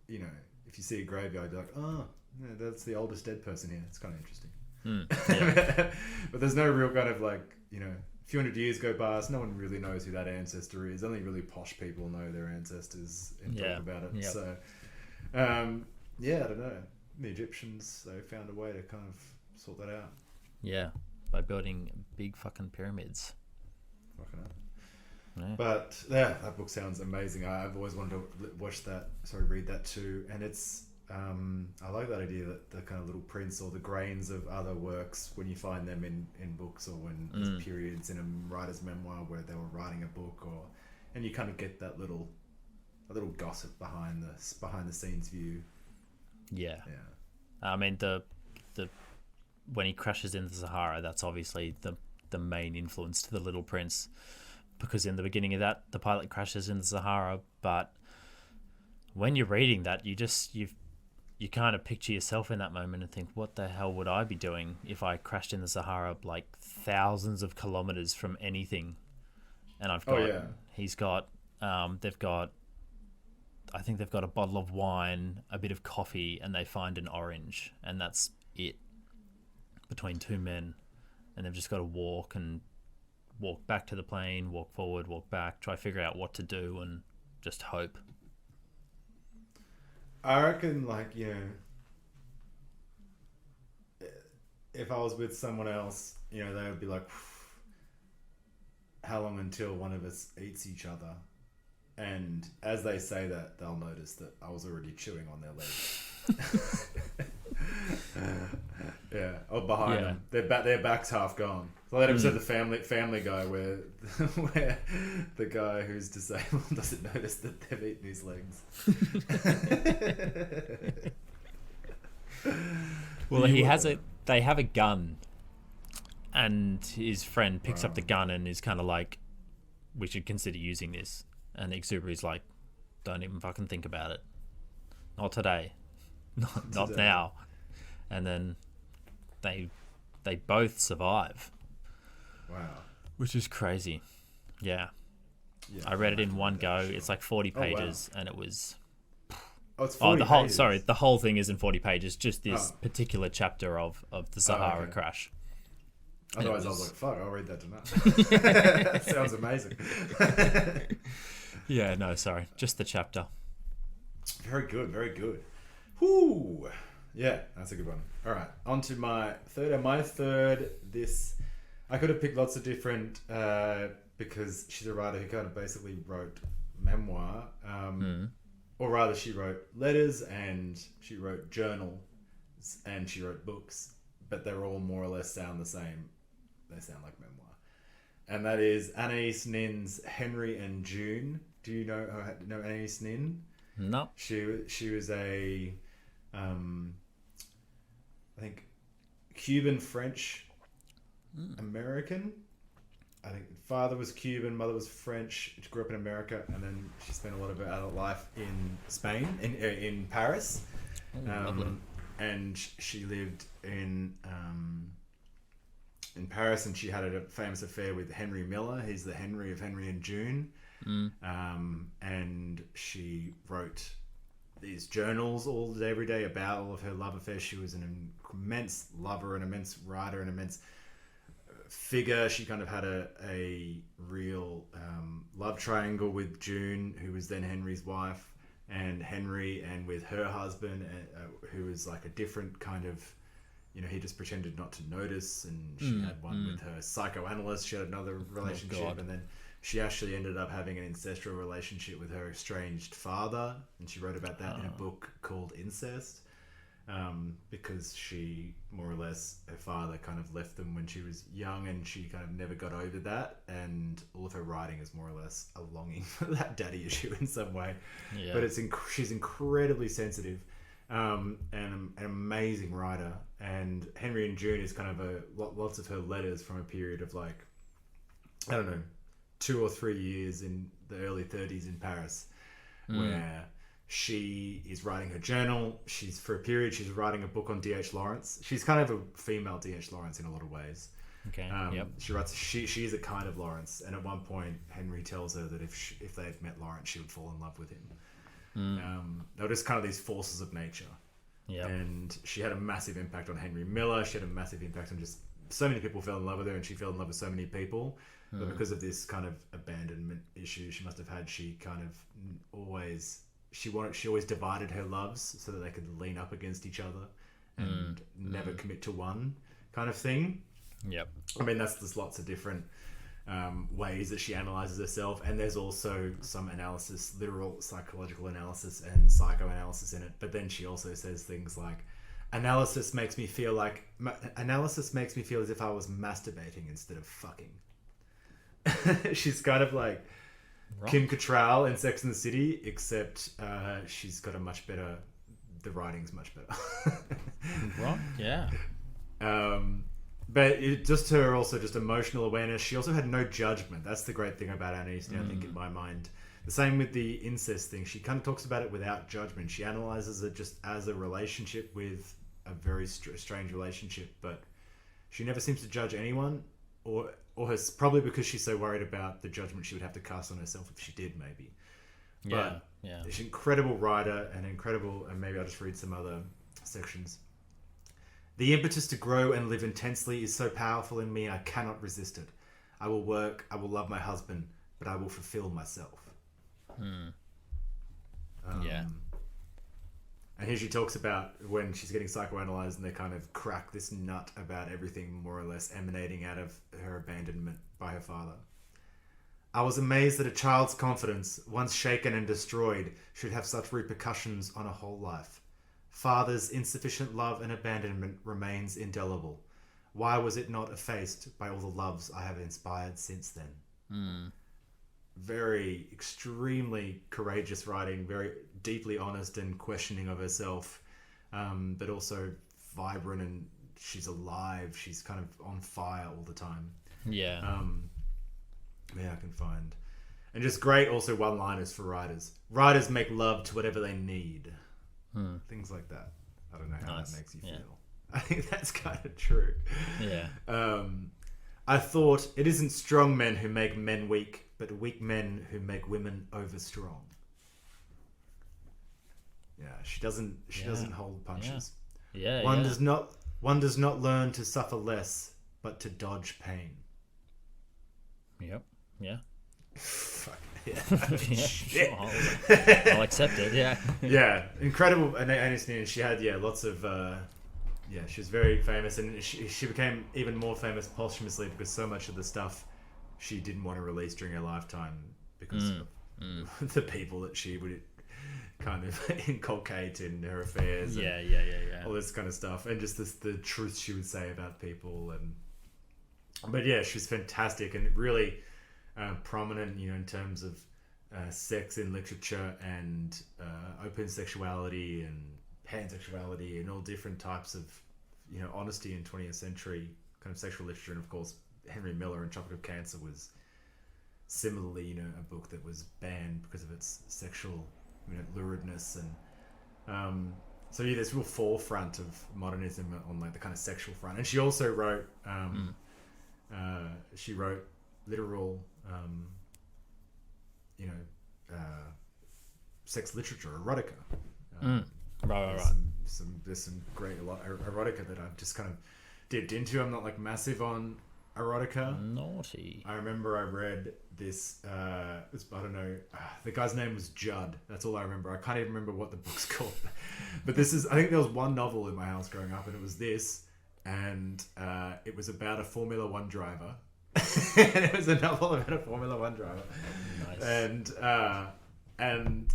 you know, if you see a graveyard, you're like, oh, yeah, that's the oldest dead person here. It's kind of interesting. But there's no real kind of, like, you know, a few hundred years go past, no one really knows who that ancestor is. Only really posh people know their ancestors and talk about it. So I don't know, the Egyptians, they found a way to kind of sort that out by building big fucking pyramids. But that book sounds amazing. I've always wanted to read that too, and it's I like that idea that the kind of little prints or the grains of other works, when you find them in books, or when there's periods in a writer's memoir where they were writing a book, and you kind of get that little gossip behind the scenes view. Yeah. Yeah. I mean, the when he crashes into the Sahara, that's obviously the main influence to The Little Prince, because in the beginning of that, the pilot crashes in the Sahara, but when you're reading that, you kind of picture yourself in that moment and think, what the hell would I be doing if I crashed in the Sahara like thousands of kilometers from anything? And he's got, they've got, I think they've got a bottle of wine, a bit of coffee, and they find an orange, and that's it between two men. And they've just got to walk back to the plane, walk forward, walk back, try to figure out what to do, and just hope. I reckon, like, you know, if I was with someone else, you know, they would be like, how long until one of us eats each other? And as they say that, they'll notice that I was already chewing on their legs. Yeah, or behind them. Their back's half gone. So that episode of the Family Guy where the guy who's disabled doesn't notice that they've eaten his legs. Well, they have a gun, and his friend picks up the gun and is kind of like, we should consider using this. And Exupéry's like, don't even fucking think about it. Not today. Not now. And then they both survive. Wow. Which is crazy. Yeah. I read it in one go. Sure. It's like 40 pages, and it was... Oh, it's 40 pages. Sorry, the whole thing isn't 40 pages, just this particular chapter of the Sahara crash. Otherwise, I was like, fuck, I'll read that tonight. That sounds amazing. Yeah, no, sorry. Just the chapter. Very good, very good. Whoo! Yeah, that's a good one. All right, on to my third. And my third, I could have picked lots of different, because she's a writer who kind of basically wrote memoir. Or rather, she wrote letters, and she wrote journals, and she wrote books. But they're all more or less sound the same. They sound like memoir. And that is Anaïs Nin's Henry and June. Do you know Anaïs Nin? No. She was a, I think, Cuban French American. I think father was Cuban, mother was French. She grew up in America, and then she spent a lot of her adult life in Spain, in Paris. Lovely. And she lived in Paris, and she had a famous affair with Henry Miller. He's the Henry of Henry and June. And she wrote these journals all day, every day about all of her love affairs. She was an immense lover, an immense writer, an immense figure. She kind of had a real love triangle with June, who was then Henry's wife, and Henry, and with her husband, who was like a different kind of, you know, he just pretended not to notice. And she had one with her psychoanalyst. She had another relationship, and then she actually ended up having an incestual relationship with her estranged father, and she wrote about that in a book called Incest, because she, more or less, her father kind of left them when she was young, and she kind of never got over that, and all of her writing is more or less a longing for that daddy issue in some way. Yeah. But she's incredibly sensitive, and an amazing writer. And Henry and June is kind of lots of her letters from a period of, like, I don't know, 2 or 3 years in the early 30s in Paris, where she is writing her journal. For a period, she's writing a book on D.H. Lawrence. She's kind of a female D.H. Lawrence in a lot of ways. Okay. She writes. She is a kind of Lawrence, and at one point, Henry tells her that if they had met Lawrence, she would fall in love with him. They were just kind of these forces of nature. Yeah. And she had a massive impact on Henry Miller. She had a massive impact on just so many people fell in love with her, and she fell in love with so many people. But because of this kind of abandonment issue she must have had, she kind of always divided her loves so that they could lean up against each other and never commit to one kind of thing. Yep. I mean, there's lots of different ways that she analyzes herself, and there's also some analysis, literal psychological analysis and psychoanalysis in it. But then she also says things like, analysis makes me feel as if I was masturbating instead of fucking. She's kind of like Kim Cattrall in Sex and the City, except she's got a much better the writing's much better. Right, yeah. But just her also just emotional awareness. She also had no judgment. That's the great thing about Anaïs, I think, in my mind. The same with the incest thing. She kind of talks about it without judgment. She analyzes it just as a relationship with a very strange relationship, but she never seems to judge anyone, or probably because she's so worried about the judgment she would have to cast on herself if she did, maybe. But she's an incredible writer and maybe I'll just read some other sections. The impetus to grow and live intensely is so powerful in me, I cannot resist it. I will work, I will love my husband, but I will fulfill myself. And here she talks about when she's getting psychoanalyzed and they kind of crack this nut about everything more or less emanating out of her abandonment by her father. I was amazed that a child's confidence, once shaken and destroyed, should have such repercussions on a whole life. Father's insufficient love and abandonment remains indelible. Why was it not effaced by all the loves I have inspired since then? Very extremely courageous writing, very deeply honest and questioning of herself, but also vibrant, and she's alive. She's kind of on fire all the time. I can find. And just great also one-liners for writers. Writers make love to whatever they need. Things like that. I don't know how that makes you feel. I think that's kind of true. I thought it isn't strong men who make men weak, but weak men who make women over-strong. She doesn't hold punches. One does not learn to suffer less, but to dodge pain. Fuck yeah. Shit. I'll accept it. Incredible. And she had lots of she was very famous, and she became even more famous posthumously because so much of the stuff she didn't want to release during her lifetime because of the people that she would kind of inculcate in her affairs. All this kind of stuff, and just the truth she would say about people. But she's fantastic and really prominent, in terms of sex in literature and open sexuality and pansexuality and all different types of, honesty in 20th century kind of sexual literature. And of course, Henry Miller and Chocolate of Cancer was similarly, a book that was banned because of its sexual, luridness. And so this real forefront of modernism on like the kind of sexual front. And she also wrote literal sex literature, erotica. Right. There's some great erotica that I've just kind of dipped into. I'm not like massive on erotica. Naughty. I remember I read this, I don't know, the guy's name was Judd. That's all I remember. I can't even remember what the book's called. But I think there was one novel in my house growing up, and it was this, and it was about a Formula One driver. And it was a novel about a Formula One driver. Nice. And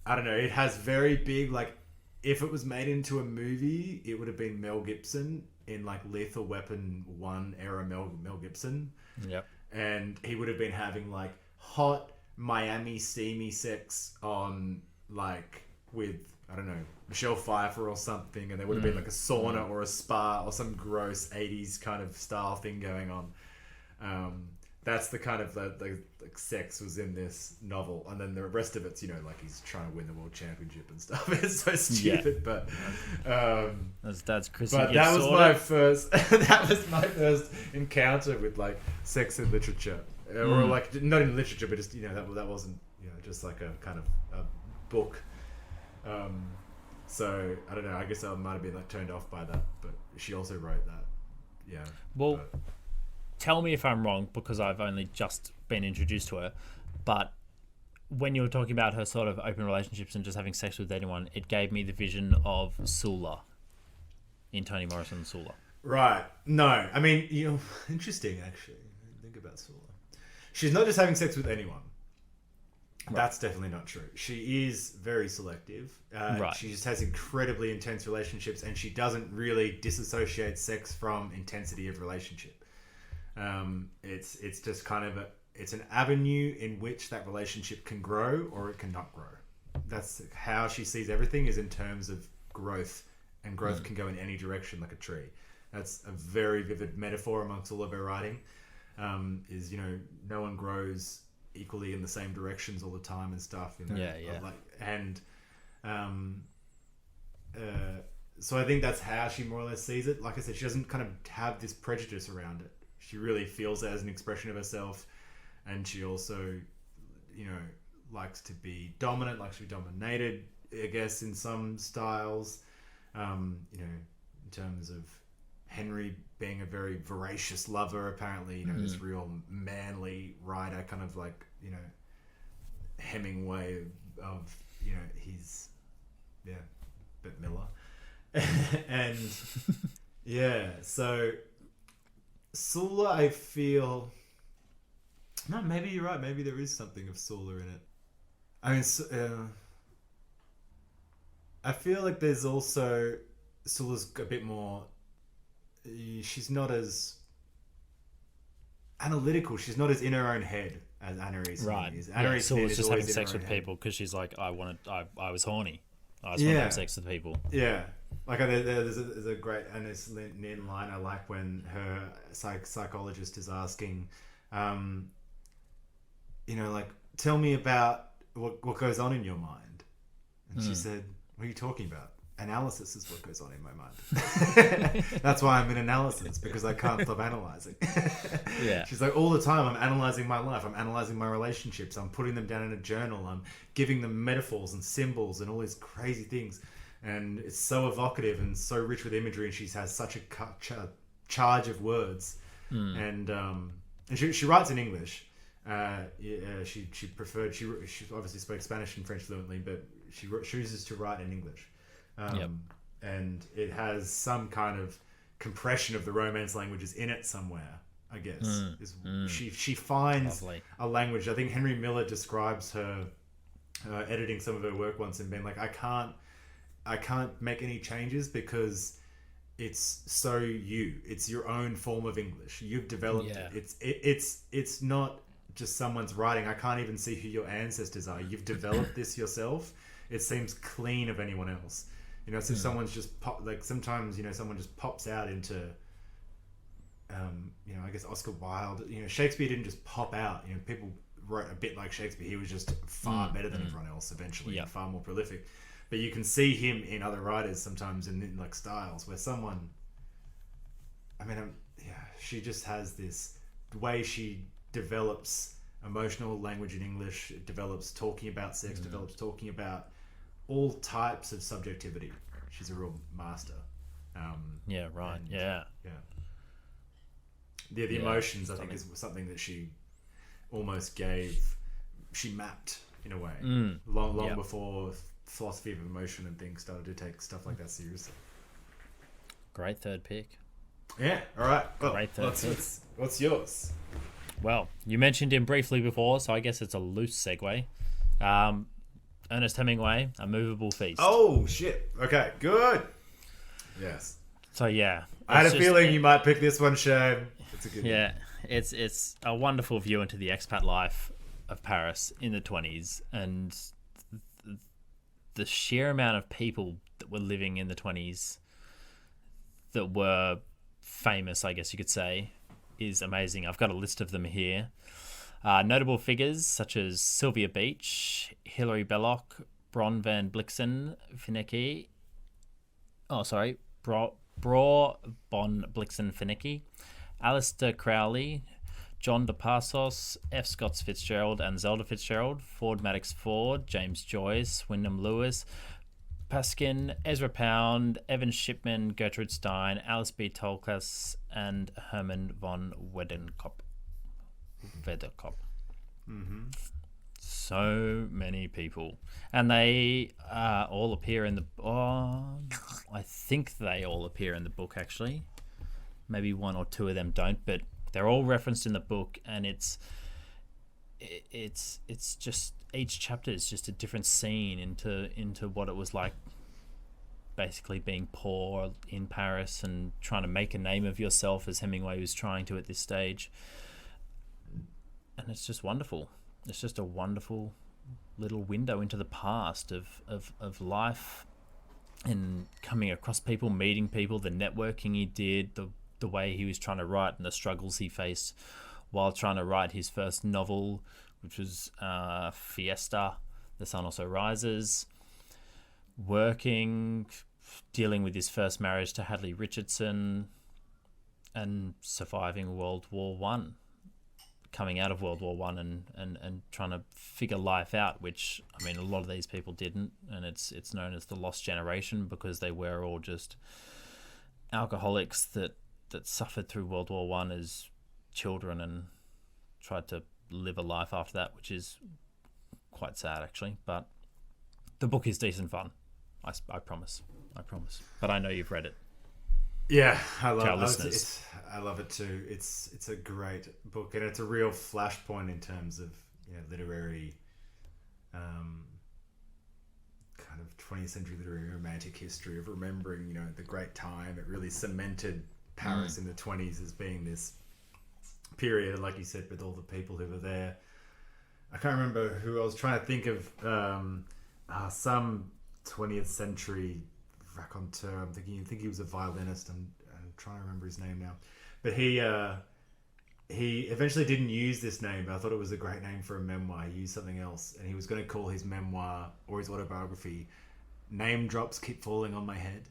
I don't know, it has very big, like, if it was made into a movie, it would have been Mel Gibson in like Lethal Weapon 1 era Mel Gibson. Yep. And he would have been having like hot Miami steamy sex on like with, I don't know, Michelle Pfeiffer or something, and there would have been like a sauna or a spa or some gross 80s kind of style thing going on. That's the kind of the sex was in this novel, and then the rest of it's like he's trying to win the world championship and stuff. It's so stupid, but that's Chris. But that was my first. That was my first encounter with like sex in literature, or like not in literature, but just that wasn't just like a kind of a book. So I don't know. I guess I might have been like turned off by that, but she also wrote that. Yeah. Well. Tell me if I'm wrong, because I've only just been introduced to her, but when you were talking about her sort of open relationships and just having sex with anyone, it gave me the vision of Sula in Toni Morrison's Sula. Right. No. I mean, interesting, actually. Think about Sula. She's not just having sex with anyone. Right. That's definitely not true. She is very selective. Right. She just has incredibly intense relationships, and she doesn't really disassociate sex from intensity of relationship. It's just kind of it's an avenue in which that relationship can grow or it cannot grow. That's how she sees everything, is in terms of growth, and growth can go in any direction like a tree. That's a very vivid metaphor amongst all of her writing. Is, you know, no one grows equally in the same directions all the time and stuff. You know? Yeah. So I think that's how she more or less sees it. Like I said, she doesn't kind of have this prejudice around it. She really feels it as an expression of herself, and she also, you know, likes to be dominant, likes to be dominated, I guess, in some styles. You know, in terms of Henry being a very voracious lover, apparently, you know, this real manly writer, kind of like, you know, Hemingway of, you know, he's, bit Miller. And yeah, so Sula, I feel, no, maybe you're right, maybe there is something of Sula in it. I mean, I feel like there's also, Sula's a bit more, she's not as analytical, she's not as in her own head as Anaïs is. Anaïs Sula's just having sex with people because she's like, I was horny. I just want to have sex with people. Yeah. Like there's a great Ernest Nin line I like when her psychologist is asking, you know, like, tell me about what goes on in your mind. And she said, what are you talking about? Analysis is what goes on in my mind. That's why I'm in analysis, because I can't stop analyzing. She's like, all the time I'm analyzing my life, I'm analyzing my relationships, I'm putting them down in a journal, I'm giving them metaphors and symbols and all these crazy things, and it's so evocative and so rich with imagery, and she has such a charge of words. And she writes in English. She preferred, she obviously spoke Spanish and French fluently, but she chooses to write in English. And it has some kind of compression of the Romance languages in it somewhere, I guess. She finds a language. I think Henry Miller describes her editing some of her work once and being like, I can't make any changes because it's so you. It's your own form of English. You've developed it. It's not just someone's writing. I can't even see who your ancestors are. You've developed this yourself. It seems clean of anyone else. You know, so if someone's just sometimes, you know, someone just pops out into, you know, I guess Oscar Wilde, you know, Shakespeare didn't just pop out. You know, people wrote a bit like Shakespeare. He was just far better than everyone else eventually, and far more prolific. But you can see him in other writers sometimes in like styles where someone, I mean, she just has this way she develops emotional language in English, develops talking about sex, develops talking about all types of subjectivity. She's a real master. The emotions, I think, is something that she almost she mapped in a way long before philosophy of emotion and things started to take stuff like that seriously. Great third pick. Yeah, all right. Well, great third pick. What's yours? Well, you mentioned him briefly before, so I guess it's a loose segue. Ernest Hemingway, A Moveable Feast. Oh, shit. Okay, good. Yes. So, yeah. I had a feeling you might pick this one, Shane. It's a good one. It's a wonderful view into the expat life of Paris in the 20s, and the sheer amount of people that were living in the 20s that were famous, I guess you could say, is amazing. I've got a list of them here. Notable figures such as Sylvia Beach, Hilary Belloc, Bron van Blixen Finnecke. Bro von Blixen Finnecke, Alistair Crowley, John de Passos, F. Scott Fitzgerald and Zelda Fitzgerald, Ford Madox Ford, James Joyce, Wyndham Lewis, Paskin, Ezra Pound, Evan Shipman, Gertrude Stein, Alice B. Tolkas, and Herman von Wedderkop. So many people, and they all appear in the. I think they all appear in the book. Actually, maybe one or two of them don't, but they're all referenced in the book, and it's just each chapter is just a different scene into what it was like, basically being poor in Paris and trying to make a name of yourself, as Hemingway was trying to at this stage. And it's just wonderful. It's just a wonderful little window into the past of life and coming across people, meeting people, the networking he did, the way he was trying to write and the struggles he faced while trying to write his first novel, which was Fiesta, The Sun Also Rises, working, dealing with his first marriage to Hadley Richardson, and surviving World War One, coming out of World War One and trying to figure life out, which, I mean, a lot of these people didn't, and it's known as the lost generation because they were all just alcoholics that suffered through World War One as children and tried to live a life after that, which is quite sad actually. But the book is decent fun. I promise. But I know you've read it. Yeah, I love it too. It's a great book, and it's a real flashpoint in terms of literary, kind of 20th century literary romantic history of remembering the great time. It really cemented Paris in the 20s as being this period, like you said, with all the people who were there. I can't remember who I was trying to think of. Some 20th century raconteur. I think he was a violinist. I'm trying to remember his name now, but he eventually didn't use this name, but I thought it was a great name for a memoir. He used something else, and he was going to call his memoir or his autobiography "Name Drops Keep Falling on My Head,"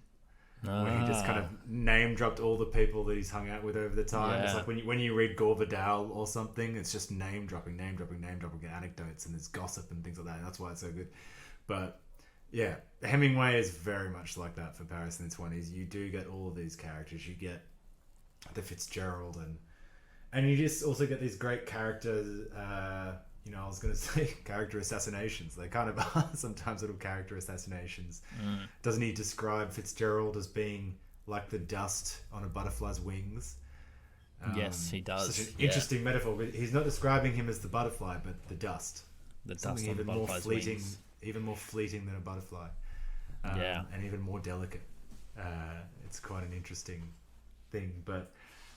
where he just kind of name dropped all the people that he's hung out with over the time. It's like when you read Gore Vidal or something, it's just name dropping anecdotes, and there's gossip and things like that, and that's why it's so good. But yeah, Hemingway is very much like that for Paris in the 20s. You do get all of these characters. You get the Fitzgerald, and you just also get these great characters. I was going to say character assassinations. They kind of are sometimes little character assassinations. Doesn't he describe Fitzgerald as being like the dust on a butterfly's wings? Yes, he does. Such an interesting metaphor. But he's not describing him as the butterfly, but the dust. The dust on the butterfly's wings. Even more fleeting than a butterfly, and even more delicate. It's quite an interesting thing, but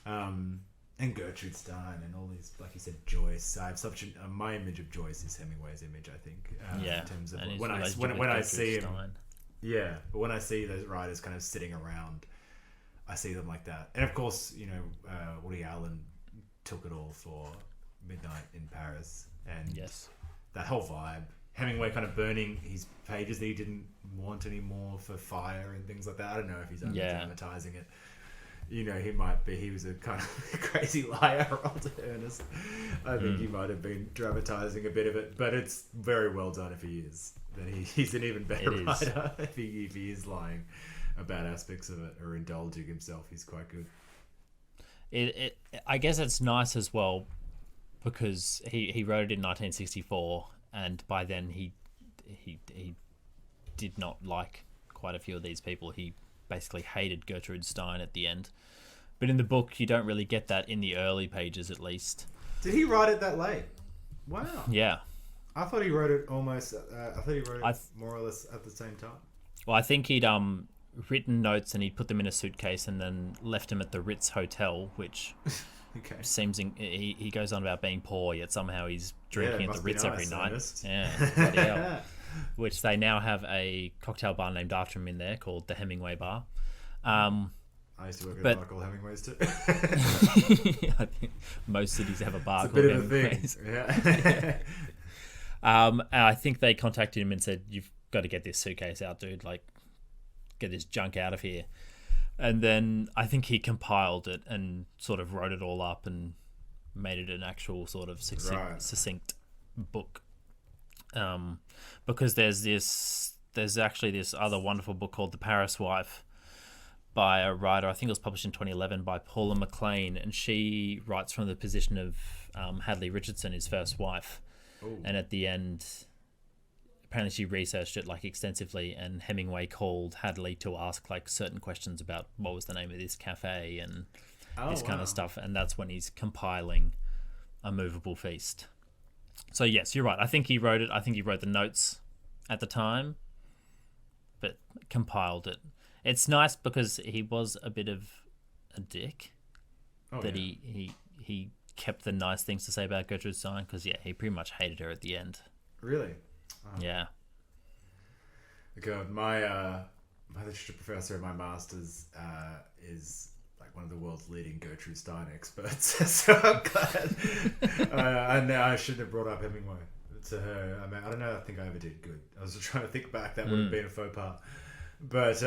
and Gertrude Stein and all these, like you said, Joyce. I have such my image of Joyce is Hemingway's image, I think. In terms of when I see him, but when I see those writers kind of sitting around, I see them like that. And of course, Woody Allen took it all for Midnight in Paris, and that whole vibe. Hemingway kind of burning his pages that he didn't want anymore for fire and things like that. I don't know if he's only dramatizing it. He might be. He was a kind of crazy liar, old Ernest. I think he might have been dramatizing a bit of it, but it's very well done if he is. Then he's an even better writer if he is lying about aspects of it or indulging himself. He's quite good. I guess it's nice as well because he wrote it in 1964. And by then he did not like quite a few of these people. He basically hated Gertrude Stein at the end. But in the book, you don't really get that in the early pages, at least. Did he write it that late? Wow. Yeah. I thought he wrote it almost. I thought he wrote it more or less at the same time. Well, I think he'd written notes and he'd put them in a suitcase and then left them at the Ritz Hotel, which. Okay. Seems he goes on about being poor, yet somehow he's drinking at the Ritz every night. Ernest. Yeah, bloody hell. Which they now have a cocktail bar named after him in there called the Hemingway Bar. I used to work at a bar called Hemingway's too. I think most cities have a bar called Hemingway's. Yeah. And I think they contacted him and said, "You've got to get this suitcase out, dude. Like, get this junk out of here." And then I think he compiled it and sort of wrote it all up and made it an actual sort of succinct book. Because there's actually this other wonderful book called The Paris Wife by a writer, I think it was published in 2011 by Paula McLean, and she writes from the position of Hadley Richardson, his first wife. Ooh. And at the end, apparently she researched it extensively, and Hemingway called Hadley to ask certain questions about what was the name of this cafe and this kind of stuff, and that's when he's compiling A Moveable Feast. So yes, you're right. I think he wrote it. I think he wrote the notes at the time, but compiled it. It's nice because he was a bit of a dick. He kept the nice things to say about Gertrude Stein because he pretty much hated her at the end. Really? Yeah. God, my my literature professor at my master's is like one of the world's leading Gertrude Stein experts. So I'm glad. I know I shouldn't have brought up Hemingway to her. I mean, I don't know. I think I ever did good. I was trying to think back. That would have been a faux pas. But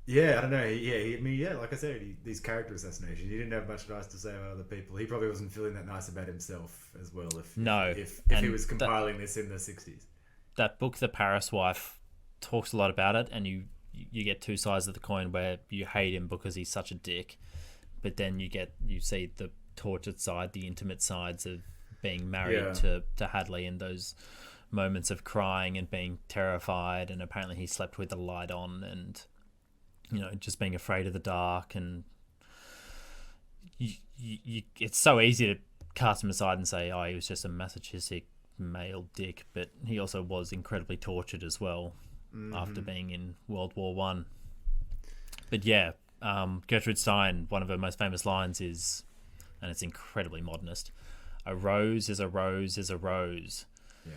yeah, I don't know. I mean, like I said, these character assassinations. He didn't have much nice to say about other people. He probably wasn't feeling that nice about himself as well. If he was compiling this in the 60s. That book, The Paris Wife, talks a lot about it, and you get two sides of the coin where you hate him because he's such a dick, but then you see the tortured side, the intimate sides of being married to Hadley, and those moments of crying and being terrified, and apparently he slept with the light on, and just being afraid of the dark, and it's so easy to cast him aside and say, oh, he was just a masochistic male dick, but he also was incredibly tortured as well after being in World War One. But yeah, Gertrude Stein, one of her most famous lines is, and it's incredibly modernist, a rose is a rose is a rose. Yeah.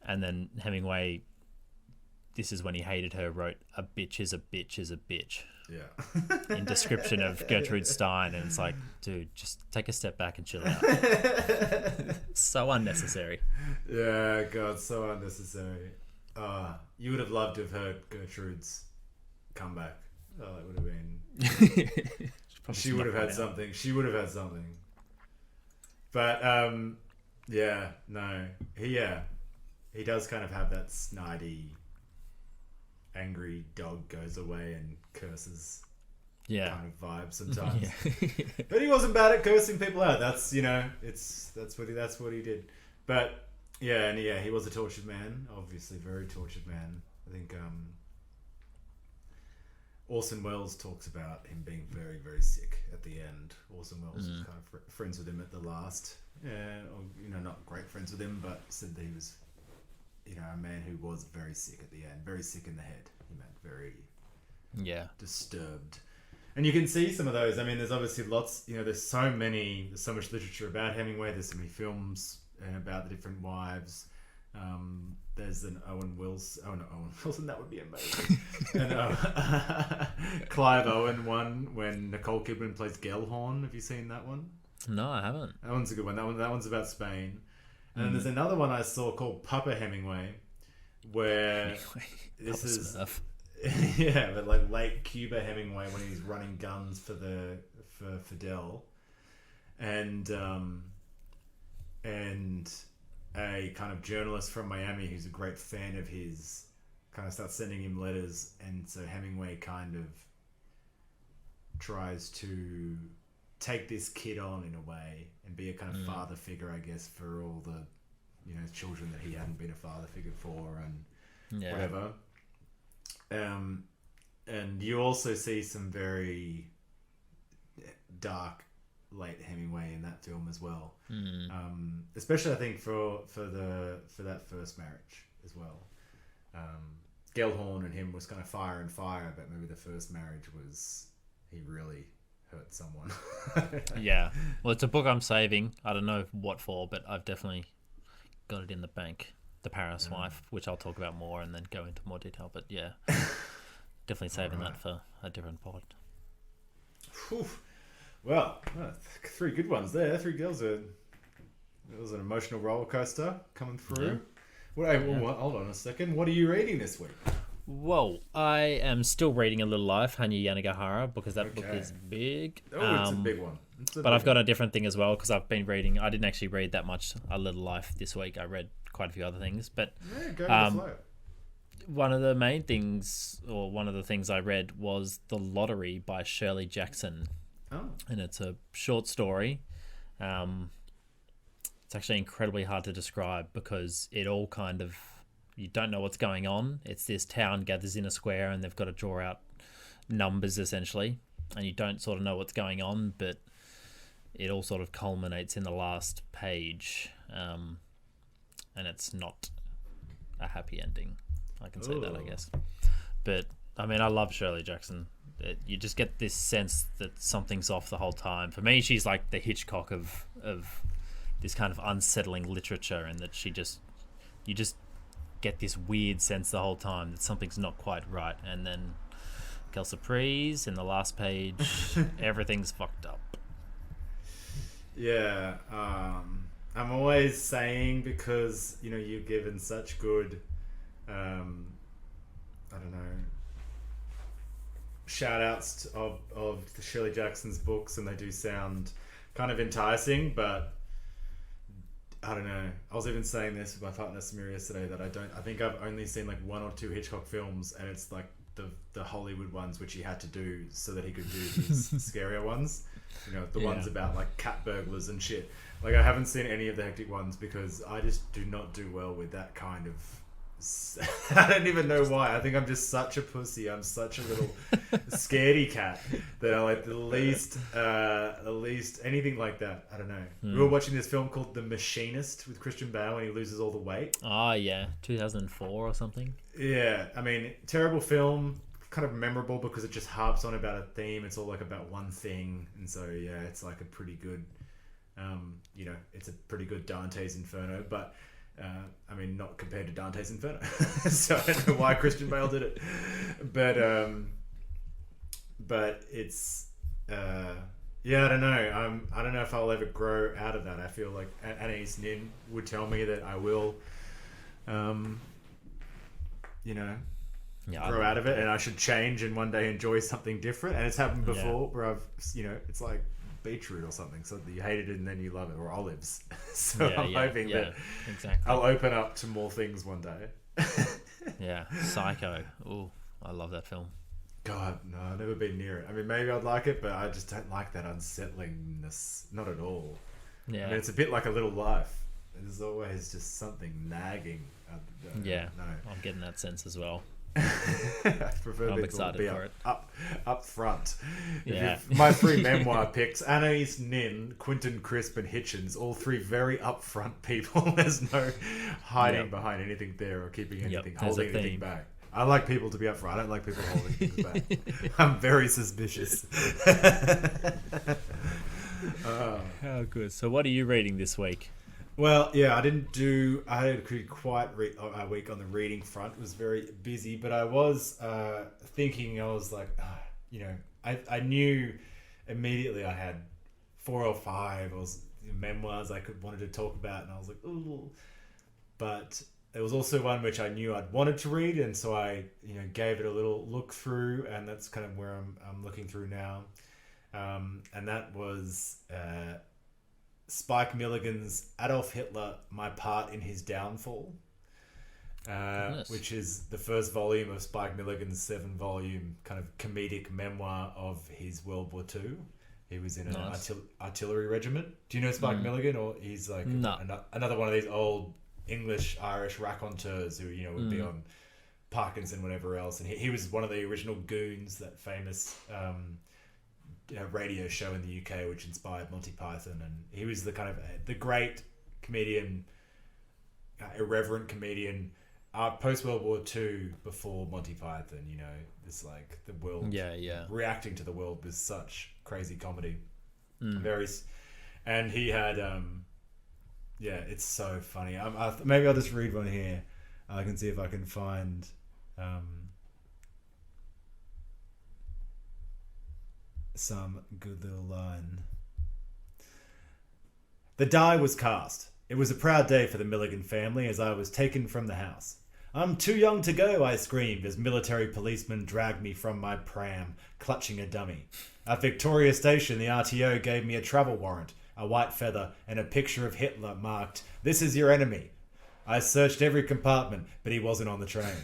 And then Hemingway, this is when he hated her, wrote, a bitch is a bitch is a bitch. Yeah. In description of Gertrude Stein. And it's like, dude, just take a step back and chill out. So unnecessary. Yeah, God, so unnecessary. You would have loved to have heard Gertrude's comeback. Oh, it would have been... she would have had something. She would have had something. But, yeah, no. He does kind of have that snidey, angry dog goes away and curses kind of vibe sometimes. Yeah. But he wasn't bad at cursing people out. That's that's what he did. But he was a tortured man, obviously very tortured man. I think Orson Welles talks about him being very, very sick at the end. Orson Welles was kind of friends with him at the last. Yeah, or, not great friends with him, but said that he was a man who was very sick at the end, very sick in the head. He meant very disturbed. And you can see some of those. I mean, there's obviously lots, there's so much literature about Hemingway. There's so many films and about the different wives. There's an Owen Wilson, that would be amazing. And Clive Owen one when Nicole Kidman plays Gellhorn. Have you seen that one? No, I haven't. That one's a good one. That one's about Spain. And then there's another one I saw called Papa Hemingway, where this is but like late Cuba Hemingway when he's running guns for Fidel, and a kind of journalist from Miami who's a great fan of his kind of starts sending him letters, and so Hemingway kind of tries to take this kid on in a way and be a kind of father figure, I guess, for all the children that he hadn't been a father figure for and whatever. And you also see some very dark late Hemingway in that film as well. Especially I think for that first marriage as well. Gellhorn and him was kind of fire and fire, but maybe the first marriage was he really hurt someone. Yeah. Well, it's a book I'm saving. I don't know what for, but I've definitely got it in the bank. The Paris Wife, which I'll talk about more and then go into more detail. But yeah, definitely saving that for a different pod. Whew. Well, 3 good ones there. 3 girls. It was an emotional roller coaster coming through. Yeah. Hold on a second. What are you reading this week? Well, I am still reading A Little Life, Hanya Yanagihara, because that book is big. Oh, it's a big one. But I've got a different thing as well, because I've been reading... I didn't actually read that much A Little Life this week. I read quite a few other things. But go with the flow. One of the main things, or one of the things I read was The Lottery by Shirley Jackson. Oh. And it's a short story. It's actually incredibly hard to describe because it all kind of... You don't know what's going on. It's this town gathers in a square and they've got to draw out numbers essentially, and you don't sort of know what's going on, but it all sort of culminates in the last page, and it's not a happy ending. I can say that, I guess. But I mean, I love Shirley Jackson. You just get this sense that something's off the whole time. For me, she's like the Hitchcock of this kind of unsettling literature, and that you just get this weird sense the whole time that something's not quite right, and then quelle surprise, in the last page everything's fucked up. Yeah, I'm always saying, because you're given such good I don't know, shout outs of the Shirley Jackson's books, and they do sound kind of enticing, but I don't know. I was even saying this with my partner Samir yesterday, that I think I've only seen like 1 or 2 Hitchcock films, and it's like the Hollywood ones, which he had to do so that he could do his scarier ones. The ones about like cat burglars and shit. Like, I haven't seen any of the hectic ones because I just do not do well with that kind of. I don't even know why. I think I'm just such a pussy. I'm such a little scaredy cat that I like the least anything like that. I don't know. We were watching this film called The Machinist with Christian Bale when he loses all the weight. Oh yeah, 2004 or something. Yeah, I mean, terrible film. Kind of memorable because it just harps on about a theme. It's all like about one thing, and so yeah, it's like a pretty good, it's a pretty good Dante's Inferno, but. I mean, not compared to Dante's Inferno. So I don't know why Christian Bale did it, but it's I don't know. I don't know if I'll ever grow out of that. I feel like Anaïs Nin would tell me that I will, grow out of it, and I should change and one day enjoy something different. And it's happened before where I've, it's like beetroot or something, so that you hate it and then you love it, or olives. So I'm hoping that exactly. I'll open up to more things one day. Yeah, Psycho. Oh, I love that film. God, no, I've never been near it. I mean, maybe I'd like it, but I just don't like that unsettlingness. Not at all. Yeah, I mean, it's a bit like A Little Life. There's always just something nagging. No, I'm getting that sense as well. I prefer I'm excited to be for it. Up front. Yeah. My 3 memoir picks: Anaïs Nin, Quentin, Crisp, and Hitchens. All 3 very upfront people. There's no hiding behind anything there or keeping anything, holding anything back. I like people to be upfront. I don't like people holding things back. I'm very suspicious. Oh, good. So, what are you reading this week? Well, yeah, I had a pretty quiet week on the reading front. It was very busy, but I was thinking, I was like, I knew immediately I had 4 or 5 memoirs I wanted to talk about, and I was like, ooh. But there was also one which I knew I'd wanted to read, and so I, gave it a little look through, and that's kind of where I'm looking through now. And that was Spike Milligan's Adolf Hitler, My Part in His Downfall, which is the first volume of Spike Milligan's 7-volume kind of comedic memoir of his World War II. He was in an artillery regiment. Do you know Spike Milligan? Or he's like another one of these old English-Irish raconteurs who, would be on Parkinson, whatever else. And he was one of the original goons, that famous radio show in the UK which inspired Monty Python, and he was the kind of the great comedian, irreverent comedian, post World War II, before Monty Python. This like the world, reacting to the world with such crazy comedy, and he had it's so funny. Maybe I'll just read one here. I can see if I can find. Some good little line. The die was cast. It was a proud day for the Milligan family as I was taken from the house. "I'm too young to go," I screamed as military policemen dragged me from my pram, clutching a dummy. At Victoria Station, the RTO gave me a travel warrant, a white feather, and a picture of Hitler marked, "This is your enemy." I searched every compartment, but he wasn't on the train.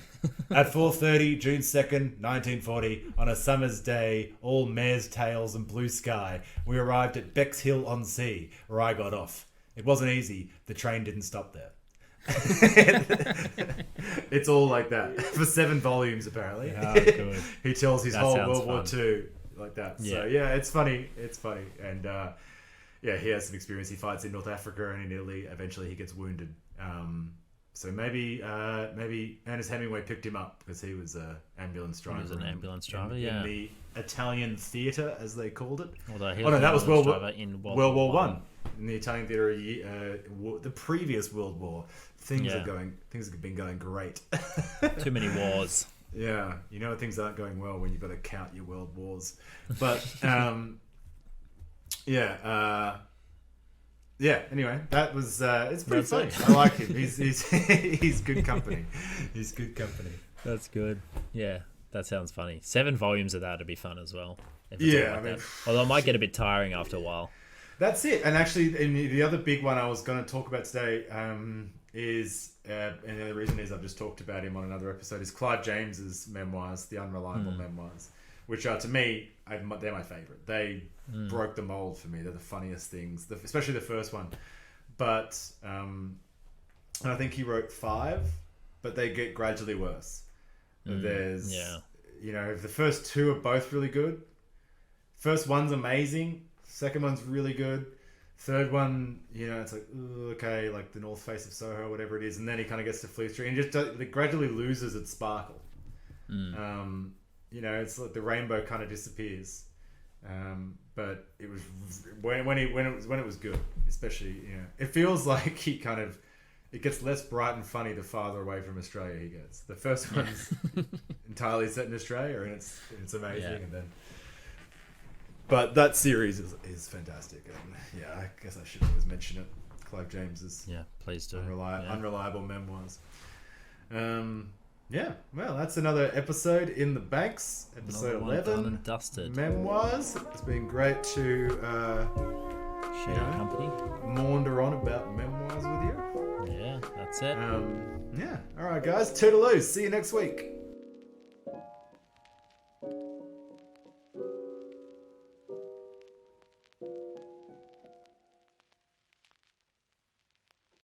At 4:30, June 2nd, 1940, on a summer's day, all mare's tails and blue sky, we arrived at Bexhill-on-Sea, where I got off. It wasn't easy. The train didn't stop there. It's all like that. For 7 volumes, apparently. Oh, good. He tells his whole World War II like that. Yeah. So, yeah, it's funny. It's funny. And, he has some experience. He fights in North Africa and in Italy. Eventually, he gets wounded. So maybe Ernest Hemingway picked him up because he was an ambulance driver. He was an ambulance driver, in the Italian theatre, as they called it. Although that was World War One. In the Italian theatre, the previous World War, things have been going great. Too many wars. Yeah, things aren't going well when you've got to count your world wars. But anyway, that was it's pretty funny. I like him. He's good company. He's good company. That's good. Yeah, that sounds funny. 7 volumes of that would be fun as well. Although it might get a bit tiring after a while. That's it. And actually, the other big one I was going to talk about today is, and the reason is I've just talked about him on another episode, is Clive James's memoirs, The Unreliable Memoirs, which are, to me, they're my favourite. They broke the mold for me. They're the funniest things, especially the first one. But I think he wrote 5, but they get gradually worse. There's, the first 2 are both really good. First one's amazing. Second one's really good. Third one, it's like, okay, like the North Face of Soho, whatever it is. And then he kind of gets to Fleet Street and it gradually loses its sparkle. It's like the rainbow kind of disappears. But it was when it was good, especially, it feels like it gets less bright and funny the farther away from Australia he gets. The first one's entirely set in Australia and it's amazing. And then, but that series is fantastic. And I guess I should always mention it. Clive James's please do. Unreliable Memoirs. Well, that's another episode in the banks. Episode 11. Done and dusted. Memoirs. It's been great to share your company. Maunder on about memoirs with you. Yeah, that's it. All right, guys. Toodaloo. See you next week.